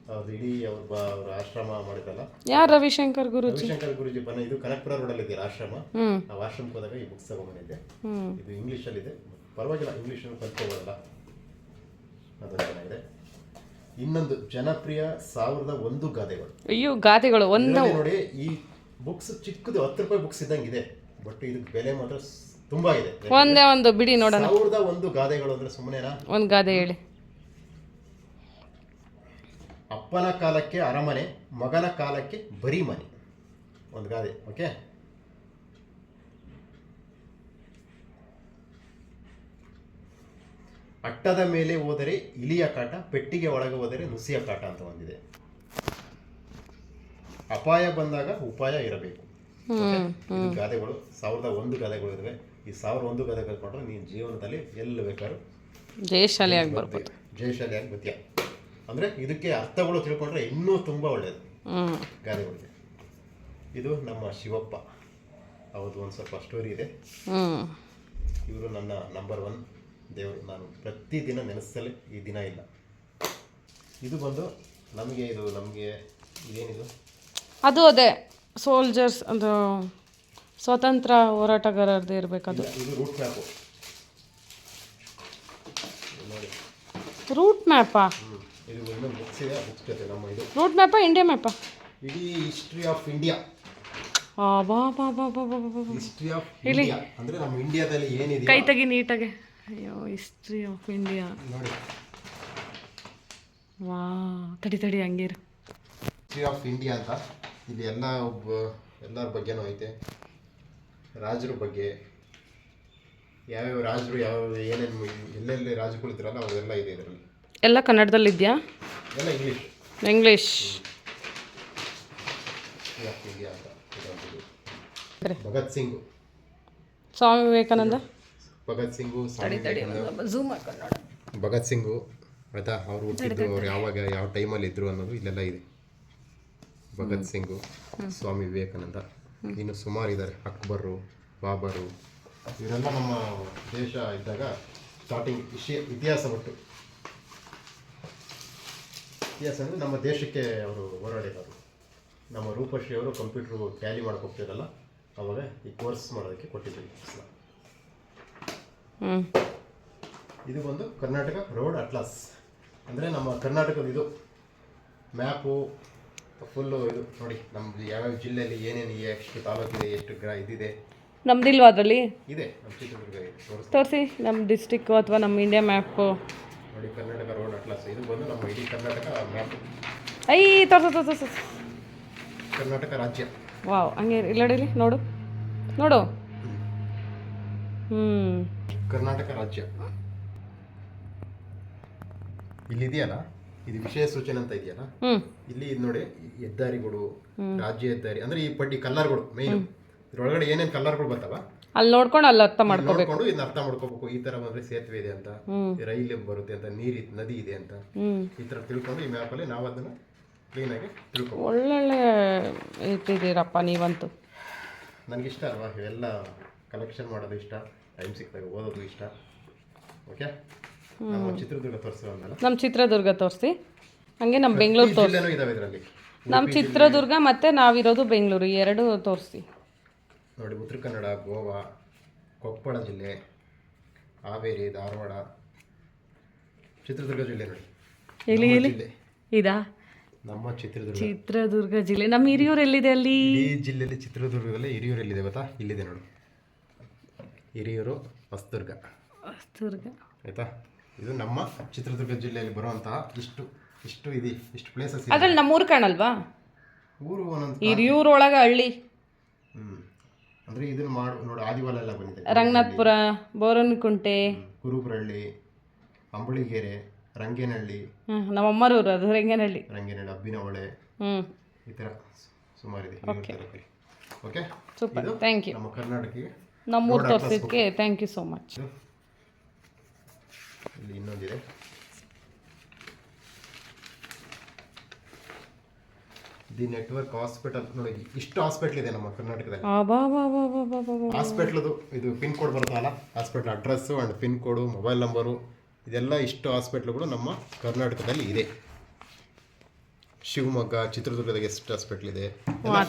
ಅವ್ರದ್ದು ಇಡೀ ಅವ್ರ ಆಶ್ರಮ ಮಾಡಿದ್ರಲ್ಲ. ಯಾರು ರವಿಶಂಕರ್ ಗುರೂಜಿ? ರವಿಶಂಕರ್ ಗುರೂಜಿ ಇದು ಕನಕಪುರ ರೋಡಲ್ಲಿ ಇದೆಯಲ್ಲ ಆಶ್ರಮ. ನಾವು ಆಶ್ರಮಕ್ಕೆ ಹೋದಾಗ ಈ ಬುಕ್ಸ್ ತಗೊಂಡ್ಬಂದಿದ್ದೆ. ಇದು ಇಂಗ್ಲೀಷಲ್ಲಿದೆ, ಪರವಾಗಿಲ್ಲ, ಇಂಗ್ಲೀಷನ್ನು ಕಲ್ತ್ಕೋಬೋದಲ್ಲ, ಅದು ಚೆನ್ನಾಗಿದೆ. ಇನ್ನೊಂದು ಜನಪ್ರಿಯ 1001 ಗಾದೆಗಳು. ಅಯ್ಯೋ, ಗಾದೆಗಳು ಒಂದು ನೋಡಿ. ಈ ಬುಕ್ಸ್ ಚಿಕ್ಕದು 10 ರೂಪಾಯಿ ಬುಕ್ಸ್ ಇದ್ದಂಗೆ ಇದೆ, ಬಟ್ ಇದಕ್ಕೆ ಬೆಲೆ ಮಾತ್ರ ತುಂಬಾ ಇದೆ. ಒಂದೇ ಒಂದು ಬಿಡಿ ನೋಡೋಣ. 1001 ಗಾದೆಗಳು ಅಂದ್ರೆ ಸುಮ್ಮನೆನಾ? ಒಂದು ಗಾದೆ ಹೇಳಿ. ಅಪ್ಪನ ಕಾಲಕ್ಕೆ ಅರಮನೆ, ಮಗನ ಕಾಲಕ್ಕೆ ಬರೀ ಮನೆ. ಒಂದು ಗಾದೆ. ಓಕೆ, ಅಟ್ಟದ ಮೇಲೆ ಹೋದರೆ ಇಲಿಯ ಕಾಟ, ಪೆಟ್ಟಿಗೆ ಒಳಗೆ ಹೋದರೆ ನುಸಿಯ ಕಾಟ ಅಂತ ಒಂದಿದೆ. ಅಪಾಯ ಬಂದಾಗ ಉಪಾಯ ಇರಬೇಕು. ಗಾದೆಗಳು 1001 ಗಾದೆಗಳು ಇದಾವೆ. ಈ 1001 ಗಾದೆ ಕಲ್ತ್ಕೊಂಡ್ರೆ ನೀನು ಜೀವನದಲ್ಲಿ ಎಲ್ಲಿ ಬೇಕಾದ್ರೂ ಜಯಶಾಲಿಯಾಗಿ ಬರ್ಬೋದು. ಜಯಶಾಲಿಯಾಗಿ ಬರ್ತೀಯ. ಅಂದ್ರೆ ಇದಕ್ಕೆ ಅರ್ಥಗಳು ತಿಳ್ಕೊಂಡ್ರೆ ಇನ್ನೂ ತುಂಬಾ ಒಳ್ಳೆಯದು ಗಾದೆಗಳಿಗೆ. ಇದು ನಮ್ಮ ಶಿವಪ್ಪ, ಅವ್ರದ್ದು ಒಂದು ಸ್ವಲ್ಪ ಸ್ಟೋರಿ ಇದೆ. ಇವರು ನನ್ನ ನಂಬರ್ 1 ದೇವರು. ನಾನು ಪ್ರತಿದಿನ ನೆನೆಸಲೇ ಈ ದಿನ ಇಲ್ಲ. ಇದು ಬಂದು ನಮಗೆ ಇದೇನಿದು? ಅದು ಅದೇ ಸೋಲ್ಜರ್ಸ್, ಅದು ಸ್ವಾತಂತ್ರ್ಯ ಹೋರಾಟಗಾರರದ್ದು ಇರಬೇಕದು. ಇದು ರೂಟ್ ಮ್ಯಾಪು. ನೋಡಿ, ರೂಟ್ ಮ್ಯಾಪಾ? ಇದು ಇನ್ನೊಂದು ಬುಕ್ಸ್ ಇದೆ, ಬುಕ್ಸ್ ಜೊತೆ ನಮ್ಮ ಇದು ರೂಟ್ ಮ್ಯಾಪಾ, ಇಂಡಿಯಾ ಮ್ಯಾಪಾ? ಇಡೀ history of India. History of India ಅಂದ್ರೆ ನಮ್ಮ ಇಂಡಿಯಾದಲ್ಲಿ ಏನಿದೆ. ಕೈ ತೆಗಿ ನೀಟಾಗೆ. ಅಯ್ಯೋ, ಹಿಸ್ಟ್ರಿ ಆಫ್ ಇಂಡಿಯಾ ನೋಡಿ. ವಾ, ತಡಿ ಹಂಗಿರು. ಹಿಸ್ಟ್ರಿ ಆಫ್ ಇಂಡಿಯಾ ಅಂತ ಇದು ಎಲ್ಲರ ಬಗ್ಗೆನೂ ಐತೆ. ರಾಜರ ಬಗ್ಗೆ, ಯಾವ್ಯಾವ ರಾಜರು ಏನೇನು ಎಲ್ಲೆಲ್ಲಿ ರಾಜರುಗಳಿದ್ರಲ್ಲ ಅವರೆಲ್ಲ ಇದೆ ಇದರಲ್ಲಿ. ಎಲ್ಲ ಕನ್ನಡದಲ್ಲಿ ಇದೆಯಾ? ಎಲ್ಲ ಇಂಗ್ಲೀಷ್. ಇಂಡಿಯಾ ಅಂತ. ಭಗತ್ ಸಿಂಗ್, ಸ್ವಾಮಿ ವಿವೇಕಾನಂದ. ಭಗತ್ ಸಿಂಗು, ಝೂಮ್ ಮಾಡ್ಕೊಂಡು ನೋಡು. ಭಗತ್ ಸಿಂಗು ಆಯ್ತಾ, ಅವ್ರು ಹುಟ್ಟಿದ್ದು, ಅವ್ರು ಯಾವ ಟೈಮಲ್ಲಿ ಇದ್ರು ಅನ್ನೋದು ಇಲ್ಲೆಲ್ಲ ಇದೆ. ಭಗತ್ ಸಿಂಗು, ಸ್ವಾಮಿ ವಿವೇಕಾನಂದ, ಇನ್ನು ಸುಮಾರು ಇದ್ದಾರೆ. ಅಕ್ಬರು, ಬಾಬರು, ಇವರೆಲ್ಲ ನಮ್ಮ ದೇಶ ಇದ್ದಾಗ ಸ್ಟಾರ್ಟಿಂಗ್ ಇತಿಹಾಸ. ಒಟ್ಟು ಇತಿಹಾಸ ಅಂದರೆ ನಮ್ಮ ದೇಶಕ್ಕೆ ಅವರು ಹೋರಾಡಿದರು. ನಮ್ಮ ರೂಪಶ್ರೀ ಅವರು ಕಂಪ್ಯೂಟ್ರು ಟ್ಯಾಲಿ ಮಾಡಕ್ಕೆ ಹೋಗ್ತಿರಲ್ಲ, ಅವಾಗ ಈ ಕೋರ್ಸ್ ಮಾಡೋದಕ್ಕೆ ಕೊಟ್ಟಿದ್ದರು. ಇದು ಬಂದು ಕರ್ನಾಟಕ ರೋಡ್ ಅಟ್ಲಾಸ್, ಅಂದರೆ ನಮ್ಮ ಕರ್ನಾಟಕದ ಇದು ಮ್ಯಾಪು ಫುಲ್ಲು. ಇದು ನೋಡಿ, ನಮ್ಮದು ಯಾವ್ಯಾವ ಜಿಲ್ಲೆಯಲ್ಲಿ ಏನೇನು ಎಷ್ಟು ತಾಲೂಕಿದೆ, ಎಷ್ಟು ಇದಿದೆ. ನಮ್ದಿಲ್ವಾ ಅದರಲ್ಲಿ? ಇದೆ, ನಮ್ಮ ಚಿತ್ರದುರ್ಗ ಇದೆ. ತೋರಿಸಿ ನಮ್ಮ ಡಿಸ್ಟಿಕ್ಕು ಅಥವಾ ನಮ್ಮ ಇಂಡಿಯಾ ಮ್ಯಾಪು. ನೋಡಿ, ಕರ್ನಾಟಕ ರೋಡ್ ಅಟ್ಲಾಸ್. ಇದು ಬಂದು ನಮ್ಮ ಇಡೀ ಕರ್ನಾಟಕ ಮ್ಯಾಪು. ತೋರ್ಸು. ಕರ್ನಾಟಕ ರಾಜ್ಯ. ವಾವ್, ಹಂಗೆ ಇಲ್ಲಡಿಲಿ ನೋಡು ನೋಡು. ಕರ್ನಾಟಕ ರಾಜ್ಯ ಇಲ್ಲಿದೆಯಲ್ಲ, ಇದು ವಿಷಯ ಸೂಚನೆ ಅಂತ ಇದೆಯಲ್ಲ, ಇಲ್ಲಿ ಇದು ನೋಡಿ, ಹೆದ್ದಾರಿಗಳು, ರಾಜ್ಯ ಹೆದ್ದಾರಿ ಅಂದ್ರೆ ಈ ಪಟ್ಟಿ ಕಲ್ಲರ್ಗಳು ಮೈನ್. ಇದ್ರೊಳಗಡೆ ಏನೇನು ಕಲ್ಲರ್ಗಳು ಬರ್ತಾವ ಅಲ್ಲಿ ನೋಡ್ಕೊಂಡು ಅಲ್ಲಿ ಅರ್ಥ ಮಾಡ್ಕೋಬೇಕು. ನೋಡ್ಕೊಂಡು ಇದನ್ನ ಅರ್ಥ ಮಾಡ್ಕೋಬೇಕು. ಈ ತರ ಬಂದ್ರೆ ಸೇತುವೆ ಇದೆ ಅಂತ, ರೈಲು ಬರುತ್ತೆ ಅಂತ, ನದಿ ಇದೆ ಅಂತ, ಈ ತರ ತಿಳ್ಕೊಂಡು ಈ ಮ್ಯಾಪ್ ಅಲ್ಲಿ ನಾವು ಅದನ್ನ ಕ್ಲೀನ್ ಆಗಿ ತಿಳ್ಕೊಬೇಕು. ಒಳ್ಳೊಳ್ಳೆ ಇಟ್ಟಿದ್ದೀರಪ್ಪ ನೀವಂತೂ. ನನಗಿಷ್ಟ ಅಲ್ವಾ ಇವೆಲ್ಲ ಕಲೆಕ್ಷನ್ ಮಾಡೋದು ಇಷ್ಟ, ಟೈಮ್ ಸಿಕ್ಕಿದಾಗ ಓದೋದು ಇಷ್ಟ. ಓಕೆ, ನಮ್ಮ ಚಿತ್ರದುರ್ಗ ತೋರಿಸೋದಲ್ಲ, ನಮ್ಮ ಚಿತ್ರದುರ್ಗ ತೋರಿಸಿ, ಹಂಗೆ ನಮ್ಮ ಬೆಂಗಳೂರು ತೋರಿಸಿ. ಇದಾವೆ ಇದರಲ್ಲಿ. ನಮ್ಮ ಚಿತ್ರದುರ್ಗ ಮತ್ತು ನಾವಿರೋದು ಬೆಂಗಳೂರು, ಎರಡು ತೋರಿಸಿ ನೋಡಿ. ಉತ್ತರ ಕನ್ನಡ, ಗೋವಾ, ಕೊಪ್ಪಳ ಜಿಲ್ಲೆ, ಹಾವೇರಿ, ಧಾರವಾಡ, ಚಿತ್ರದುರ್ಗ ಜಿಲ್ಲೆ ನೋಡಿ. ಎಲ್ಲಿ ಇದಾ ನಮ್ಮ ಚಿತ್ರದುರ್ಗ ಜಿಲ್ಲೆ. ನಮ್ಮ ಹಿರಿಯೂರು ಎಲ್ಲಿದೆ ಅಲ್ಲಿ? ಈ ಜಿಲ್ಲೆಯಲ್ಲಿ ಚಿತ್ರದುರ್ಗದಲ್ಲಿ ಹಿರಿಯೂರು ಎಲ್ಲಿದೆ ಗೊತ್ತಾ? ಇಲ್ಲಿದೆ ನೋಡಿ, ಹಿರಿಯೂರು ಹೊಸದುರ್ಗ. ಆಯ್ತಾ, ಇದು ನಮ್ಮ ಚಿತ್ರದುರ್ಗ ಜಿಲ್ಲೆಯಲ್ಲಿ ಬರುವಂತಹ ಇಷ್ಟು ಇದೆ, ಇಷ್ಟು ಪ್ಲೇಸಸ್. ಅದ್ರಲ್ಲಿ ನಮ್ಮೂರು ಕಾಣಲ್ವಾ? ಊರು ಒಂದೊಂದು ಹಿರಿಯೂರು ಒಳಗೆ ಹಳ್ಳಿ. ಅಂದ್ರೆ ಇದನ್ನ ನೋಡಿ, ಆದಿವಾಲ ಎಲ್ಲ ಬಂದಿದೆ. ರಂಗನಾಥಪುರ, ಬೋರನಕುಂಟೆ, ಕುರುಬ್ರಹಳ್ಳಿ, ಅಂಬಳಿಗೆರೆ, ರಂಗೇನಹಳ್ಳಿ, ನಮ್ಮ ಅಮ್ಮರೂರು ಅದು ರಂಗೇನಹಳ್ಳಿ, ಅಬ್ಬಿನಹೊಳೆ, ಈ ಥರ ಸುಮಾರಿದೆ. Okay, super, thank you. ನಮ್ಮ ಕರ್ನಾಟಕಕ್ಕೆ ನಮ್ಮೂರು ತೋರಿಸಿದ್ದಕ್ಕೆ ಥ್ಯಾಂಕ್ ಯು ಸೋ ಮಚ್. ಇಲ್ಲಿ ಇನ್ನೊಂದಿದೆ, ದಿ ನೆಟ್ವರ್ಕ್ ಹಾಸ್ಪಿಟಲ್. ನೋಡಿ, ಇಷ್ಟು ಹಾಸ್ಪಿಟಲ್ ಇದೆ ನಮ್ಮ ಕರ್ನಾಟಕದಲ್ಲಿ. ಹಾಸ್ಪಿಟ್ಲದು ಇದು ಪಿನ್ ಕೋಡ್ ಬರುತ್ತಲ್ಲ, hospital address and pin code, mobile number, ಇದೆಲ್ಲ ಇಷ್ಟು ಹಾಸ್ಪಿಟ್ಲ್ಗಳು ನಮ್ಮ ಕರ್ನಾಟಕದಲ್ಲಿ ಇದೆ. ಶಿವಮೊಗ್ಗ, ಚಿತ್ರದುರ್ಗದಾಗ ಎಷ್ಟು ಹಾಸ್ಪಿಟ್ಲ್ ಇದೆ,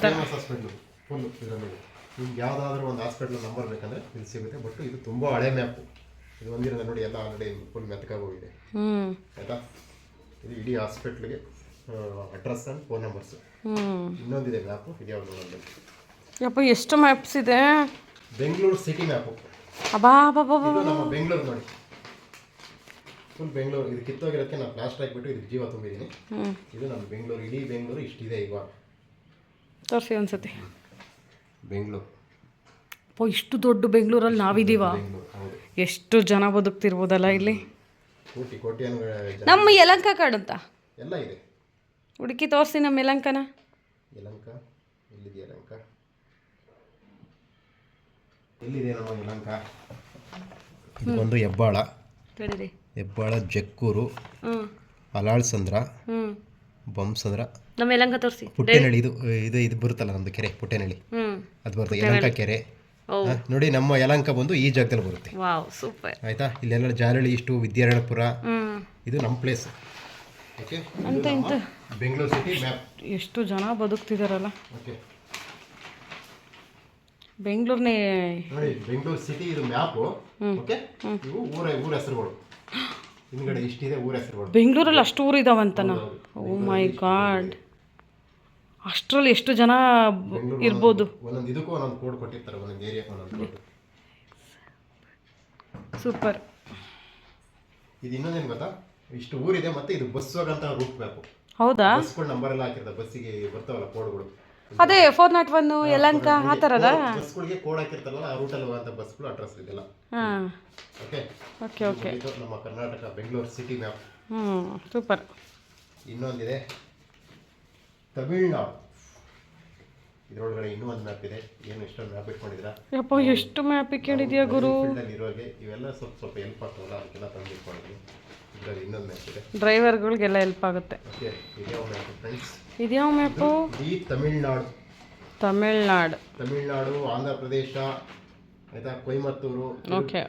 ಫೇಮಸ್ ಹಾಸ್ಪಿಟ್ಲು ಫುಲ್. ಇದರಲ್ಲಿ ನಿಮ್ಗೆ ಯಾವುದಾದ್ರೂ ಒಂದು ಹಾಸ್ಪಿಟ್ಲ್ ನಂಬರ್ ಬೇಕಂದ್ರೆ ಇಲ್ಲಿ ಸಿಗುತ್ತೆ. ಬಟ್ ಇದು ತುಂಬ ಹಳೆ ಮ್ಯಾಪು. ಇದು ಒಂದಿರೋದು ನೋಡಿ, ಎಲ್ಲ ಆಲ್ರೆಡಿ ಫುಲ್ ಮೆತ್ತಗಾಗೋಗಿದೆ. ಆಯಿತಾ, ಇದು ಇಡೀ ಹಾಸ್ಪಿಟ್ಲಿಗೆ ಅಡ್ರೆಸ್ ಆ್ಯಂಡ್ ಫೋನ್ ನಂಬರ್ಸು. ಇನ್ನೊಂದಿದೆ ಮ್ಯಾಪು, ಇದ್ಯಾವುದು ನೋಡಿ. ಯಪ್ಪ, ಎಷ್ಟು ಮ್ಯಾಪ್ಸ್ ಇದೆ. Bengaluru city map. ಇದು ನಮ್ಮ ಬೆಂಗಳೂರು ನೋಡಿ, ಫುಲ್ ಬೆಂಗಳೂರು. ಇದು ಕಿತ್ತೋಗಿರೋಕ್ಕೆ ನಾನು ಪ್ಲಾಸ್ಟರ್ ಹಾಕಿಬಿಟ್ಟು ಇದಕ್ಕೆ ಜೀವ ತುಂಬಿದ್ದೀನಿ. ಇದು ನಮ್ಮ ಬೆಂಗಳೂರು, ಇಡೀ ಬೆಂಗಳೂರು ಇಷ್ಟಿದೆ ಇವಾಗ. ತೋರಿಸಿ ಒಂದ್ಸತಿ ಬೆಂಗಳೂರು. ಇಷ್ಟು ದೊಡ್ಡ ಬೆಂಗಳೂರಲ್ಲಿ ನಾವಿದೀವ. ಎಷ್ಟು ಜನ ಬದುಕ್ತಿರ್ಬೋದಲ್ಲ ಇಲ್ಲಿ. ಕೋಟಿ ಕೋಟಿ ನಮ್ಮ ಯಲಂಕ ಕಾಡುಂತ ಎಲ್ಲ ಇದೆ. ಹುಡುಕಿ ತೋರಿಸಿ ನಮ್ಮ ಯಲಂಕನ. ಯಲಂಕ ಎಲ್ಲಿದೆ? ಯಲಂಕ ಎಲ್ಲಿದೆ ನಮ್ಮ ಯಲಂಕ? ಒಂದು ಹೆಬ್ಬಾಳ, ಹೆಬ್ಬಾಳ, ಜಕ್ಕೂರು, ಅಲಾಳ್ಸಂದ್ರ, ಬೊಮ್ಮಸಂದ್ರ, ನಮ್ಮ ಯಲಂಕ ತೋರಿಸಿ. ಪುಟ್ಟೇನಹಳ್ಳಿ, ಇದು ಬರುತ್ತಲ್ಲ ನಮ್ದು ಕೆರೆ, ಪುಟ್ಟೇನಹಳ್ಳಿ, ಅದು ಬರುತ್ತೆ. ಯಲಂಕ ಕೆರೆ ನೋಡಿ, ನಮ್ಮ ಯಲಂಕ ಬಂದು ಈ ಜಾಗದಲ್ಲಿ ಬರುತ್ತೆ. ಸೂಪರ್. ಆಯ್ತಾ, ಇಲ್ಲೆಲ್ಲ ಜಾಲಹಳ್ಳಿ, ಇಷ್ಟು ವಿದ್ಯಾರಣ್ಯಪುರ, ಇದು ನಮ್ಮ ಪ್ಲೇಸ್. ಓಕೆ, ಅಂತ ಬೆಂಗಳೂರು ಸಿಟಿ ಮ್ಯಾಪ್. ಎಷ್ಟು ಜನ ಬದುಕ್ತಿದಾರಲ್ಲ. ಓಕೆ, ಬೆಂಗಳೂರನ್ನೇ ನೋಡಿ, ಬೆಂಗಳೂರು ಸಿಟಿ ಇದು ಮ್ಯಾಪು. ಓಕೆ, ಇವು ಊರ ಹೆಸರುಗಳು. ಹಿಂದ್ಗಡೆ ಇಷ್ಟಿದೆ ಊರ ಹೆಸರುಗಳು. ಬೆಂಗಳೂರಲ್ಲಿ ಅಷ್ಟು ಊರು ಇದಾವಂತನ? ಓ ಮೈ ಗಾಡ್, ಅಷ್ಟರಲ್ಲಿ ಎಷ್ಟು ಜನ ಇರ್ಬೋದು? ಒಂದೊಂದು ಇದಕ್ಕೂ ಒಂದೊಂದು ಕೋಡ್ ಕೊಟ್ಟಿರ್ತಾರೆ, ಒಂದೊಂದು ಏರಿಯಾಕ್ಕೆ ಒಂದೊಂದು ಕೋಡ್. ಸೂಪರ್. ಇದು ಇನ್ನೊಂದೇನು ಗೊತ್ತಾ, ಇಷ್ಟು ಊರಿದೆ, ಮತ್ತೆ ಇದು ಬಸ್ ಹೋಗಂತ ರೂಟ್ ಮ್ಯಾಪು. ಹೌದಾ? ಬಸ್ಗಳು ನಂಬರ್ ಎಲ್ಲ ಹಾಕಿರ್ತಾರೆ, ಬಸ್ಸಿಗೆ ಬರ್ತಾವಲ್ಲ ಕೋಡ್ಗಳು. ಅದೇ 401 ಯಲಂಕ ಆ ಥರದ ಬಸ್ಗಳಿಗೆ ಕೋಡ್ ಹಾಕಿರ್ತಾರಲ್ಲ, ಆ ರೂಟಲ್ಲಿ ಹೋಗೋಂಥ ಬಸ್ಗಳು ಅಡ್ರೆಸ್ ಇದೆಲ್ಲ. ಓಕೆ ಓಕೆ ಓಕೆ, ಇದು ನಮ್ಮ Karnataka Bengaluru city map. Super. ಇನ್ನೊಂದಿದೆ ತಮಿಳ್ನಾಡು. ಇದರೊಳಗಡೆ ಇನ್ನೂ ಒಂದು ಮ್ಯಾಪ್ ಇದೆ. ಏನು ಇಷ್ಟೊಂದು ಮ್ಯಾಪ್ ಇಟ್ಕೊಂಡಿದ್ದೀರಾ? ಯಪ್ಪ, ಎಷ್ಟು ಮ್ಯಾಪ್ ಇಟ್ಕೊಂಡಿದ್ಯಾ ಗುರು. ಇರೋರಿಗೆ ಇವೆಲ್ಲ ಸ್ವಲ್ಪ ಹೆಲ್ಪ್ ಆಗ್ತಾವಲ್ಲ, ಅದಕ್ಕೆಲ್ಲ ತಂದು ಇಟ್ಕೊಂಡಿದ್ದೀನಿ. ಇದರಲ್ಲಿ ಇನ್ನೊಂದು ಮ್ಯಾಪ್ ಇದೆ, ಡ್ರೈವರ್ಗಳಿಗೆಲ್ಲ ಹೆಲ್ಪ್ ಆಗುತ್ತೆ. ಓಕೆ, ಇದ್ಯಾವ ಮ್ಯಾಪ್ ಫ್ರೆಂಡ್ಸ್? ಇದ್ಯಾವ ಮ್ಯಾಪು? ಈ ತಮಿಳ್ನಾಡು, ಆಂಧ್ರ ಪ್ರದೇಶ, ಆಯ್ತಾ, ಕೊಯಮತ್ತೂರು. ಓಕೆ,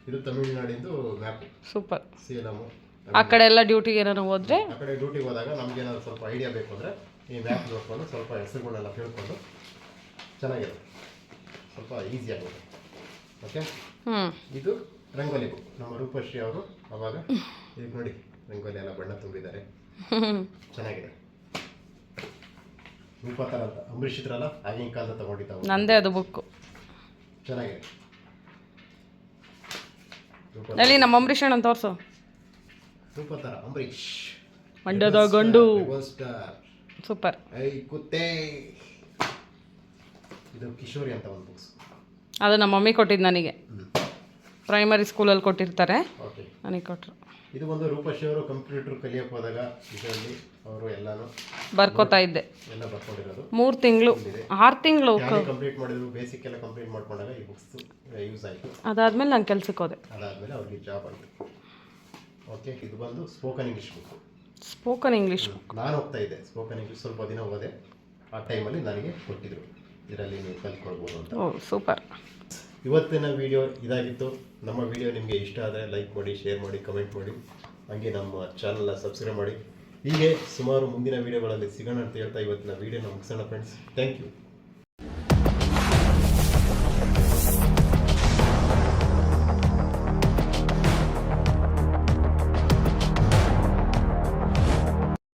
ಇದು ತಮಿಳ್ನಾಡಿಂದು ಮ್ಯಾಪ್. ಸೂಪರ್. ಸೇಲಮು, ಆ ಕಡೆ ಎಲ್ಲ ಡ್ಯೂಟಿಗೆ ಏನಾದ್ರು ಹೋದ್ರೆ, ಆ ಕಡೆ ಡ್ಯೂಟಿಗೆ ಹೋದಾಗ ನಮ್ಗೆ ಏನಾದ್ರು ಸ್ವಲ್ಪ ಐಡಿಯಾ ಬೇಕು ಅಂದರೆ ಈ ಮ್ಯಾಪ್ ನೋಡ್ಕೊಂಡು ಸ್ವಲ್ಪ ಹೆಸರುಗಳನ್ನೆಲ್ಲ ತಿಳ್ಕೊಂಡು ಚೆನ್ನಾಗಿರುತ್ತೆ, ಸ್ವಲ್ಪ ಈಸಿ ಆಗುತ್ತೆ. ಓಕೆ, ಇದು ರಂಗೋಲಿ ಬುಕ್. ನಮ್ಮ ರೂಪಶ್ರೀ ಅವರು ಅವಾಗ ಇದಕ್ಕೆ ನೋಡಿ, ರಂಗೋಲಿ ಎಲ್ಲ ಬಣ್ಣ ತುಂಬಿದ್ದಾರೆ, ಚೆನ್ನಾಗಿದೆ. ರೂಪತರ ಅಂತ ಅಂಬರೀಷ್ ಇದ್ರಲ್ಲ, ಆಗಿನ ಕಾಲದ ತಗೊಂಡಿದ್ದಾವೆ. ನಂದೇ ಅದು ಬುಕ್ಕು, ಚೆನ್ನಾಗಿದೆ. ಅಲ್ಲಿ ನಮ್ಮ ಅಂಬರೀಷ್ ಅಣ್ಣ ತೋರಿಸು. ರೂಪತರ ಅಂಬರೀಷ್, ಮಂಡ್ಯದ ಗಂಡು. ಸೂಪರ್. ಐ ಕುತ್ತೆ. ಇದು ಕಿಶೋರಿ ಅಂತ ಒಂದು ಬುಕ್ಸ್. ಅದು ನಮ್ಮ ಮಮ್ಮಿ ಕೊಟ್ಟಿದ್ದು ನನಗೆ. ಪ್ರೈಮರಿ ಸ್ಕೂಲಲ್ಲಿ ಕೊಟ್ಟಿರ್ತಾರೆ, ಓಕೆ. ನನಗೆ ಕೊಟ್ಟರು. ಇದು ಒಂದು ರೂಪಶ್ರೀ ಅವರು ಕಂಪ್ಯೂಟರ್ ಕಲಿಯೋಕೆ ಹೋದಾಗ ಇದರಲ್ಲಿ ಅವರು ಎಲ್ಲಾನು ಬರ್ಕೋತಾ ಇದ್ದೆ. ಎಲ್ಲ ಬರ್ಕೊಂಡಿರೋದು. 3 ತಿಂಗಳು 6 ತಿಂಗಳು ಕಂಪ್ಲೀಟ್ ಮಾಡಿದ್ರು, ಬೇಸಿಕ್ ಎಲ್ಲ ಕಂಪ್ಲೀಟ್ ಮಾಡ್ಕೊಂಡಾಗ ಈ ಬುಕ್ಸ್ ಯೂಸ್ ಆಯಿತು. ಅದಾದ್ಮೇಲೆ ನಾನು ಕೆಲ್ಸಕ್ಕೆ ಹೋದೆ. ಅದಾದಮೇಲೆ ಅವ್ರಿಗೆ ಜಾಬ್ ಆಯಿತು. ಓಕೆ. ಇದು ಬಂದು spoken English book. Spoken English. ನಾನು ಹೋಗ್ತಾ ಇದ್ದೆ ಸ್ಪೋಕನ್ ಇಂಗ್ಲೀಷ್, ಸ್ವಲ್ಪ ದಿನ ಹೋದೆ. ಆ ಟೈಮಲ್ಲಿ ನನಗೆ ಕೊಟ್ಟಿದ್ರು, ಇದರಲ್ಲಿ ನೀವು ಕಲ್ತ್ಕೊಳ್ಬೋದು ಅಂತ. ಓ ಸೂಪರ್. ಇವತ್ತಿನ ವಿಡಿಯೋ ಇದಾಗಿತ್ತು. ನಮ್ಮ ವಿಡಿಯೋ ನಿಮಗೆ ಇಷ್ಟ ಆದರೆ ಲೈಕ್ ಮಾಡಿ, ಶೇರ್ ಮಾಡಿ, ಕಮೆಂಟ್ ಮಾಡಿ, ಹಾಗೆ ನಮ್ಮ ಚಾನಲ್ನ ಸಬ್ಸ್ಕ್ರೈಬ್ ಮಾಡಿ. ಹೀಗೆ ಸುಮಾರು ಮುಂದಿನ ವಿಡಿಯೋಗಳಲ್ಲಿ ಸಿಗೋಣ ಅಂತ ಹೇಳ್ತಾ ಇವತ್ತಿನ ವಿಡಿಯೋನ ಮುಗಿಸೋಣ ಫ್ರೆಂಡ್ಸ್. Thank you.